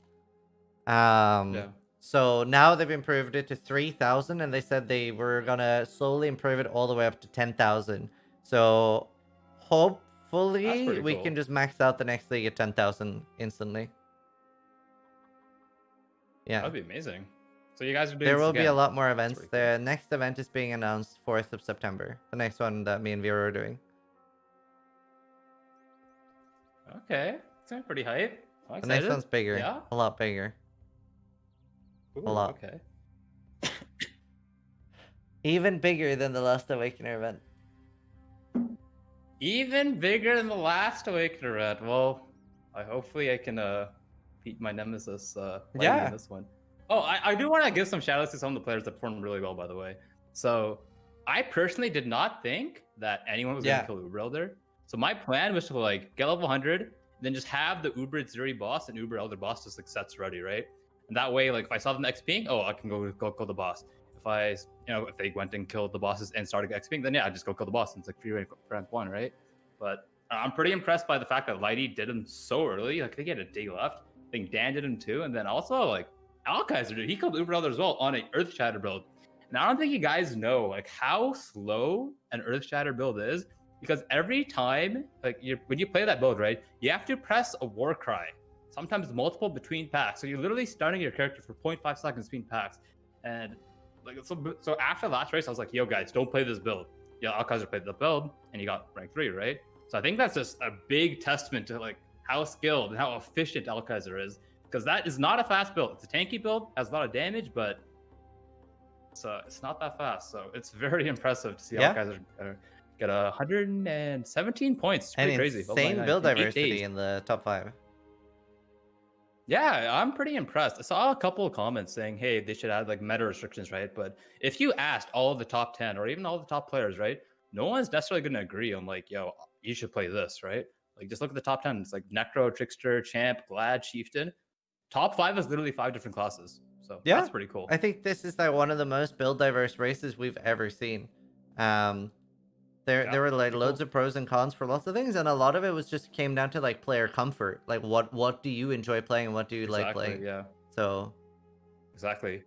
So now they've improved it to 3,000, and they said they were gonna slowly improve it all the way up to 10,000. So hopefully we can just max out the next league at 10,000 instantly. Yeah, that'd be amazing. So you guys are doing. There will this be a again. lot more events. The next event is being announced 4th of September. The next one that me and Viyro are doing. Okay, it's pretty hype. I'm The next excited. one's bigger. Yeah. A lot bigger. Ooh, A lot. Okay. Even bigger than the Last Awakener event. Even bigger than the last Awakener event. Well, hopefully I can beat my nemesis in this one. Oh, I do want to give some shout outs to some of the players that performed really well, by the way. So I personally did not think that anyone was going to kill Uber Elder. So my plan was to like get level 100, then just have the Uber Zuri boss and Uber Elder boss just like sets ready, right? And that way, like if I saw them XPing, I can go kill the boss. If if they went and killed the bosses and started XPing, then I just go kill the boss and it's like free rank 1, right? But I'm pretty impressed by the fact that Lighty did him so early. Like I think he had a day left. I think Dan did him too, and then also like Alkaiser did. He killed Uber Elder as well on an Earth Shatter build. And I don't think you guys know like how slow an Earth Shatter build is, because every time like when you play that build, right, you have to press a war cry, sometimes multiple between packs. So you're literally starting your character for 0.5 seconds between packs. And like so after the last race, I was like, yo guys, don't play this build. Yeah, Alcazar played the build and he got rank 3, right? So I think that's just a big testament to like how skilled and how efficient Alcazar is, because that is not a fast build. It's a tanky build, has a lot of damage, but it's not that fast. So it's very impressive to see Alcazar get 117 points. It's pretty And crazy. insane build diversity in the top 5. Yeah, I'm pretty impressed. I saw a couple of comments saying, hey, they should add like meta restrictions, right? But if you asked all of the top 10 or even all the top players, right, no one's necessarily going to agree on like, yo, you should play this, right? Like, just look at the top 10. It's like Necro, Trickster, Champ, Glad, Chieftain. Top 5 is literally 5 different classes. So that's pretty cool. I think this is like one of the most build diverse races we've ever seen. There were like loads of pros and cons for lots of things, and a lot of it was just came down to like player comfort. Like what do you enjoy playing and what do you like playing? Yeah. So exactly.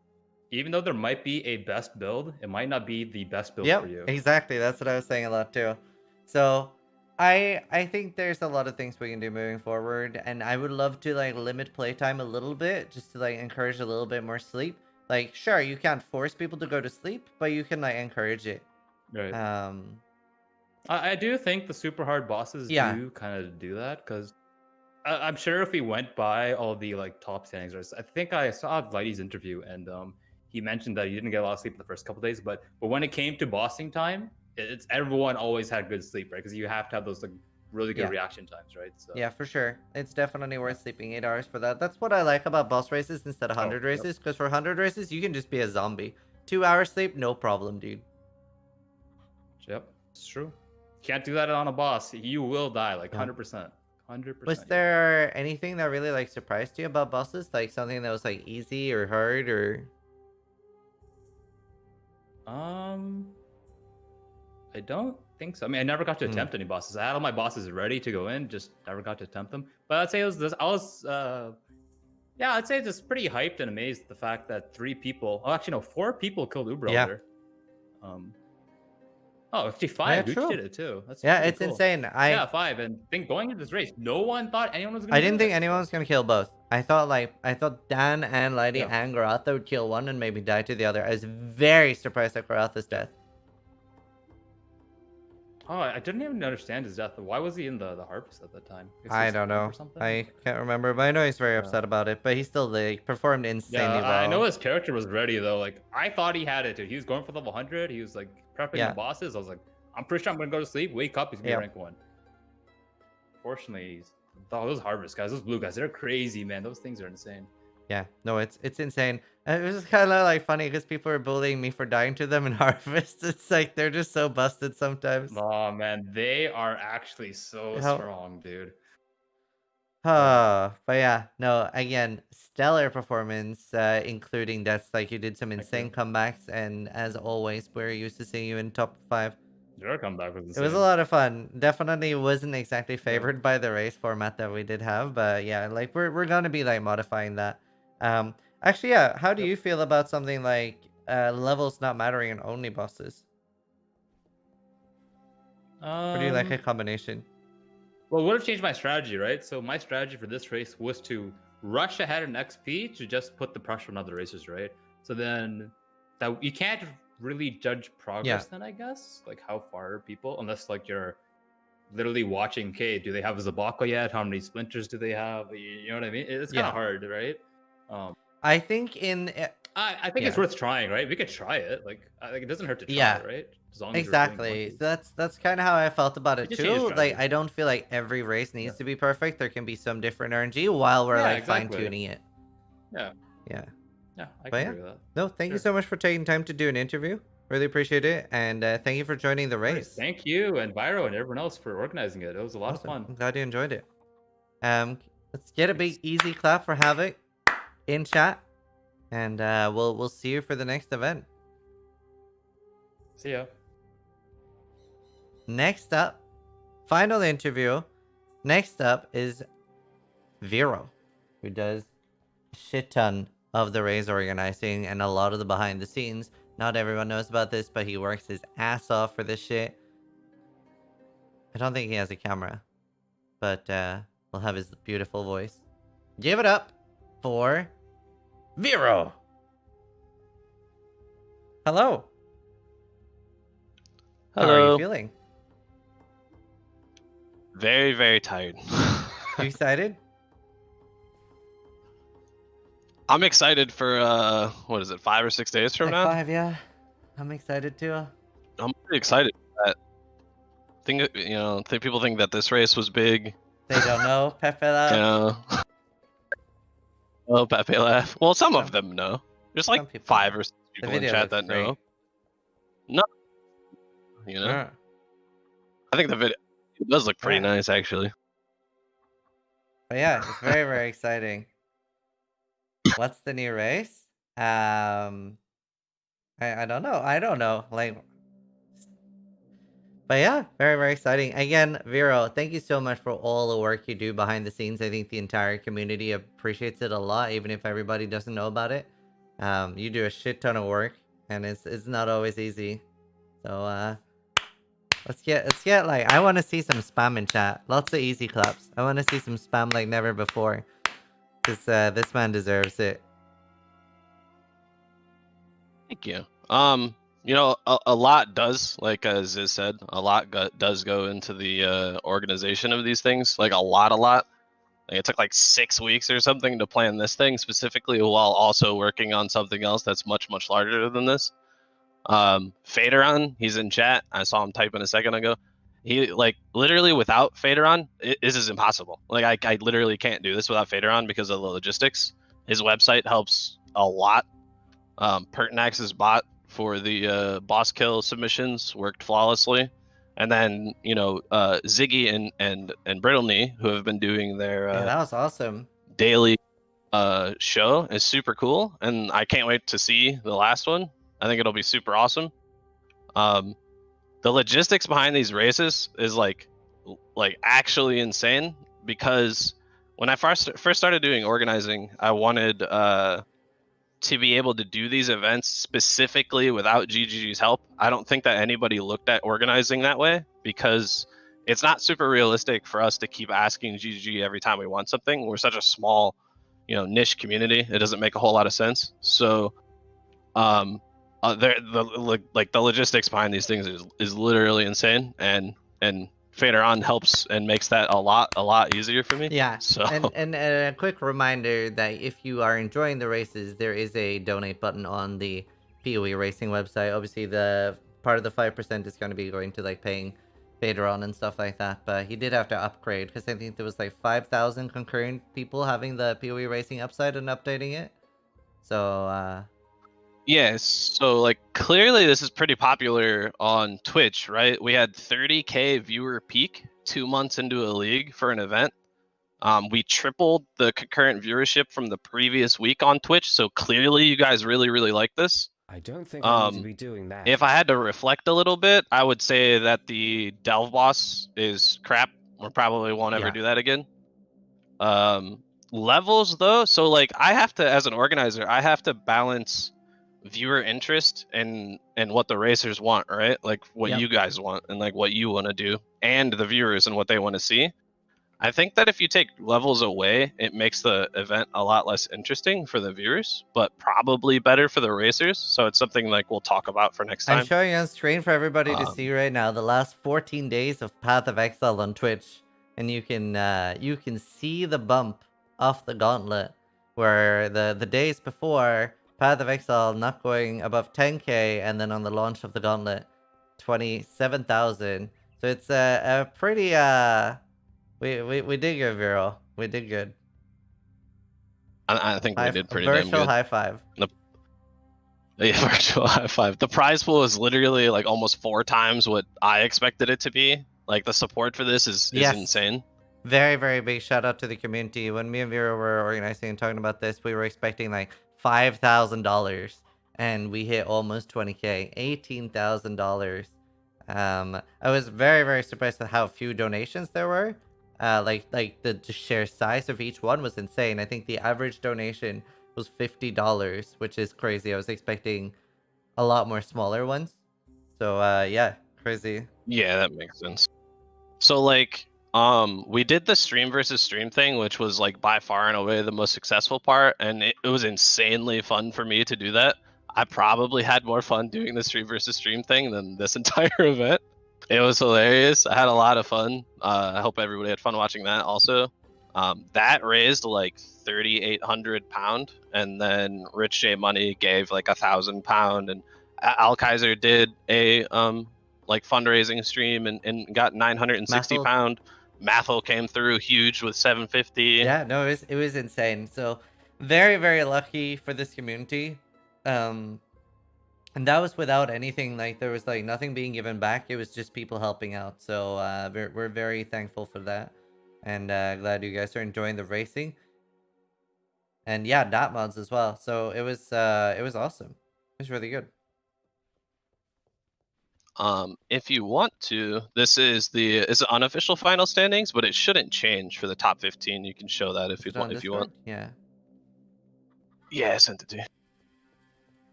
Even though there might be a best build, it might not be the best build for you. Exactly. That's what I was saying a lot too. So I think there's a lot of things we can do moving forward, and I would love to like limit playtime a little bit, just to like encourage a little bit more sleep. Like, sure, you can't force people to go to sleep, but you can like encourage it. Right. I do think the super hard bosses do kind of do that, because I'm sure if we went by all the like top standings, I think I saw Lighty's interview, and he mentioned that he didn't get a lot of sleep the first couple days, but when it came to bossing time, it's everyone always had good sleep, right? Because you have to have those like really good reaction times, right? So yeah, for sure, it's definitely worth sleeping 8 hours for that. That's what I like about boss races instead of 100 races, because for 100 races you can just be a zombie. 2 hours sleep, no problem, dude. Yep, it's true. Can't do that on a boss. You will die, like 100%. 100%. Was there anything that really like surprised you about bosses? Like something that was like easy or hard or? I don't think so. I mean, I never got to attempt any bosses. I had all my bosses ready to go in, just never got to attempt them. But I'd say I'd say just pretty hyped and amazed at the fact that 4 people killed Uber Elder. Actually 5. Gucci did it too. That's it's cool. insane. 5. And think going into this race, no one thought anyone was gonna I didn't think anyone was gonna kill both. I thought Dan and Lighty and Garatha would kill one and maybe die to the other. I was very surprised at Garatha's death. Oh, I didn't even understand his death. Why was he in the harvest at that time? I don't know. I can't remember, but I know he's very upset about it. But he still performed insanely well. I know his character was ready though. Like I thought he had it too. He was going for level 100. He was like prepping the bosses. I was like, I'm pretty sure I'm gonna go to sleep. Wake up, he's gonna be rank 1. Fortunately, those harvest guys, those blue guys, they're crazy, man. Those things are insane. Yeah, no, it's insane. It was just kind of like funny because people were bullying me for dying to them in Harvest. It's like they're just so busted sometimes. Oh man, they are actually so strong, dude. But yeah, no, again, stellar performance, including deaths. Like you did some insane comebacks, and as always, we're used to seeing you in top 5. Your comeback was insane. It was a lot of fun. Definitely wasn't exactly favored by the race format that we did have, but yeah, like we're gonna be like modifying that. Actually, yeah, how do you feel about something like levels not mattering and only bosses? Or do you like a combination? Well, it would have changed my strategy, right? So my strategy for this race was to rush ahead in XP to just put the pressure on other racers, right? So then that you can't really judge progress then, I guess. Like how far are people, unless like you're literally watching, okay, do they have a Zabako yet? How many splinters do they have? You know what I mean? It's kind of hard, right? I think I think it's worth trying, right? We could try it. Like it doesn't hurt to try it, right? As long as exactly. That's kind of how I felt about it too. Like I don't feel like every race needs to be perfect. There can be some different RNG while we're like fine-tuning it. Yeah, I can agree with that. No, thank you so much for taking time to do an interview. Really appreciate it, and thank you for joining the race. Thank you and Viyro and everyone else for organizing it. It was a lot of fun. I'm glad you enjoyed it. Let's get a big easy clap for Havoc in chat, and we'll see you for the next event. See ya. Next up, final interview. Next up is Viyro, who does a shit ton of the Raiz organizing and a lot of the behind the scenes. Not everyone knows about this, but he works his ass off for this shit. I don't think he has a camera, but we'll have his beautiful voice. Give it up for Viyro. Hello. How are you Hello. feeling? Very, very tired. You excited? I'm excited for what is it, 5 or 6 days from Like now? 5, yeah. I'm excited too. I'm pretty excited. That think think people think that this race was big. They don't know. Pepe laugh. You know. Oh, Pepe laugh. Well, some of Some- them know. There's like some people 5 know. or 6 The people in video chat looks that great. know. No. You know. Uh, I think the video it does look pretty Yeah. nice actually. But yeah, it's very, very exciting. What's the new race? I don't know. I don't know. Like, but yeah, very, very exciting. Again, Viyro, thank you so much for all the work you do behind the scenes. I think the entire community appreciates it a lot, even if everybody doesn't know about it. You do a shit ton of work, and it's not always easy. So let's get like I want to see some spam in chat. Lots of easy claps. I want to see some spam like never before, because this man deserves it. Thank you. A lot does, like as Ziz said, a lot does go into the organization of these things. Like a lot. Like it took like 6 weeks or something to plan this thing specifically, while also working on something else that's much, much larger than this. Faderon, he's in chat. I saw him typing a second ago. He like literally without Faderon, this is impossible. Like I literally can't do this without Faderon because of the logistics. His website helps a lot. Pertinax's bot for the boss kill submissions worked flawlessly, and then Ziggy and Brittle Knee, who have been doing their Yeah, that was awesome. daily show, is super cool, and I can't wait to see the last one. I think it'll be super awesome. The logistics behind these races is like actually insane, because when I first started doing organizing, I wanted to be able to do these events specifically without GGG's help. I don't think that anybody looked at organizing that way, because it's not super realistic for us to keep asking GGG every time we want something. We're such a small, niche community. It doesn't make a whole lot of sense. So, the logistics behind these things is literally insane, and Faderon helps and makes that a lot easier for me. Yeah. So And a quick reminder that if you are enjoying the races, there is a donate button on the PoE Racing website. Obviously, the part of the 5% is going to be going to like paying Faderon and stuff like that. But he did have to upgrade because I think there was like 5,000 concurrent people having the PoE Racing upside and updating it. So yes, so like clearly this is pretty popular on Twitch, right? We had 30K viewer peak 2 months into a league for an event. We tripled the concurrent viewership from the previous week on Twitch, so clearly you guys really, really like this. I don't think I need to be doing that. If I had to reflect a little bit, I would say that the Delve boss is crap. We probably won't ever Yeah. do that again. Levels though, so like I have to, as an organizer, I have to balance viewer interest and what the racers want, right? Like what Yep. you guys want and like what you want to do, and the viewers and what they want to see. I think that if you take levels away, it makes the event a lot less interesting for the viewers, but probably better for the racers. So it's something like we'll talk about for next time. I'm showing on screen for everybody to Um, see right now the last 14 days of Path of Exile on Twitch, and you can see the bump off the Gauntlet, where the days before Path of Exile not going above 10k, and then on the launch of the Gauntlet, 27,000. So it's a pretty we did good, Viyro. We did good. I think we did pretty damn virtual good. high five. Yeah, virtual high five. The prize pool is literally like almost 4 times what I expected it to be. Like the support for this is Yes. insane. Very, very big shout out to the community. When me and Viyro were organizing and talking about this, we were expecting like $5,000, and we hit almost 20k, $18,000. I was very, very surprised at how few donations there were. Like the sheer size of each one was insane. I think the average donation was $50, which is crazy. I was expecting a lot more smaller ones. So yeah, crazy. Yeah, that makes sense. So like we did the stream versus stream thing, which was like by far and away the most successful part, and it was insanely fun for me to do that. I probably had more fun doing the stream versus stream thing than this entire event. It was hilarious. I had a lot of fun. I hope everybody had fun watching that also. That raised like 3,800 pound, and then Rich J Money gave like 1,000 pound, and Al Kaiser did a like fundraising stream and got 960 Mathel- pound. Mathel came through huge with 750. Yeah, no, it was insane. So very, very lucky for this community. And that was without anything, like there was like nothing being given back. It was just people helping out. So we're very thankful for that. And glad you guys are enjoying the racing. And yeah, dot mods as well. So it was awesome. It was really good. If you want to, this is the unofficial final standings, but it shouldn't change for the top 15. You can show that if Is you it on want. If you want. Discord? Yeah. Yeah, I sent it to you.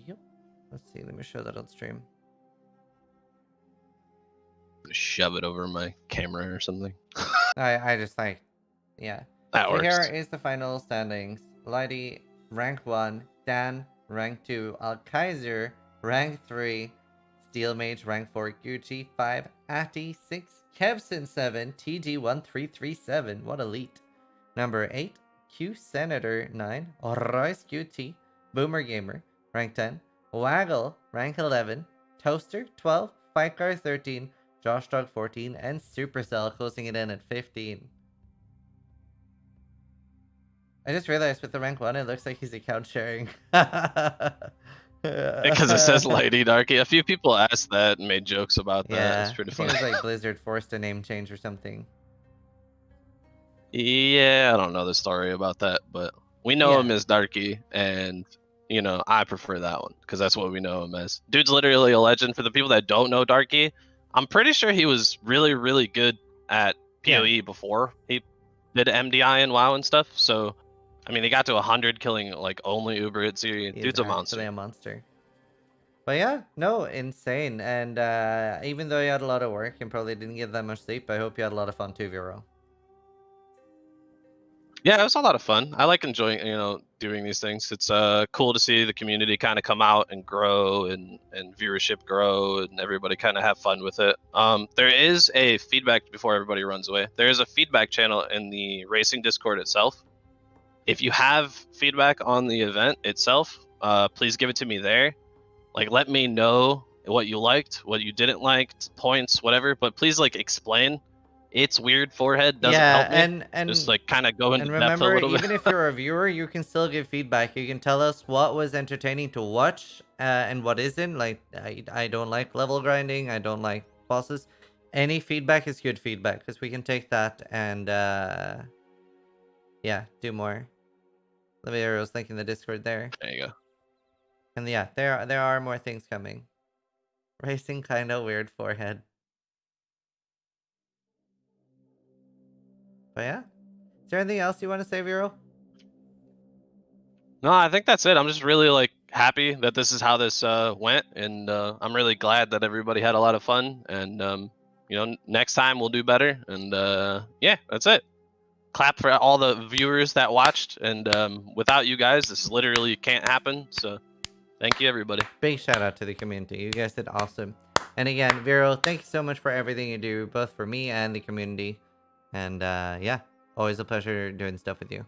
Yep. Let's see. Let me show that on stream. Shove it over my camera or something. I just like, yeah. That So works. here is the final standings. Lighty, rank 1. Dan, rank 2. Al Kaiser, rank 3. Steelmage, rank 4. Gucci, 5. Atty, 6. Kevson, 7. TG1337. What elite. Number 8. Q Senator, 9. RaizQT. Boomer Gamer, rank 10. Waggle, rank 11. Toaster, 12. Fightcar, 13. Josh Dog, 14. And Supercell closing it in at 15. I just realized with the rank 1, it looks like he's account sharing. Because it says Lady Darkee. A few people asked that and made jokes about that. Yeah, It's pretty I think funny. it was like Blizzard forced a name change or something. Yeah, I don't know the story about that, but we know him Yeah. as Darkee, and you know I prefer that one because that's what we know him as. Dude's literally a legend. For the people that don't know Darkee, I'm pretty sure he was really, really good at PoE before he did MDI and WoW and stuff. So, I mean, he got to 100 killing like only Uber at Ziri. He's Dude's a actually monster. a monster. But yeah, no, insane. And even though you had a lot of work and probably didn't get that much sleep, I hope you had a lot of fun too, Viyro. Yeah, it was a lot of fun. I like enjoying, doing these things. It's cool to see the community kind of come out and grow and viewership grow and everybody kind of have fun with it. There is a feedback before everybody runs away. There is a feedback channel in the racing Discord itself. If you have feedback on the event itself, please give it to me there. Like, let me know what you liked, what you didn't like, points, whatever. But please, like, explain. It's weird. Forehead doesn't help me. and Just like kind of go into and depth a remember, little bit. even if you're a viewer, you can still give feedback. You can tell us what was entertaining to watch and what isn't. Like, I don't like level grinding. I don't like bosses. Any feedback is good feedback because we can take that and yeah, do more. Viyro's linking the Discord there. There you go. And yeah, there are more things coming. Racing kind of weird forehead. But yeah. Is there anything else you want to say, Viyro? No, I think that's it. I'm just really like happy that this is how this went, and I'm really glad that everybody had a lot of fun. And next time we'll do better. And yeah, that's it. Clap for all the viewers that watched. And without you guys, this literally can't happen. So thank you, everybody. Big shout out to the community. You guys did awesome. And again, Viyro, thank you so much for everything you do, both for me and the community. And yeah, always a pleasure doing stuff with you.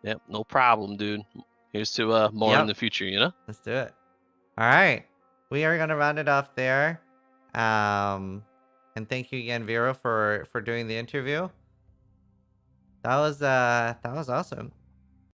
Yep, no problem, dude. Here's to more in the future, Let's do it. All right. We are going to round it off there. And thank you again, Viyro, for doing the interview. That was awesome.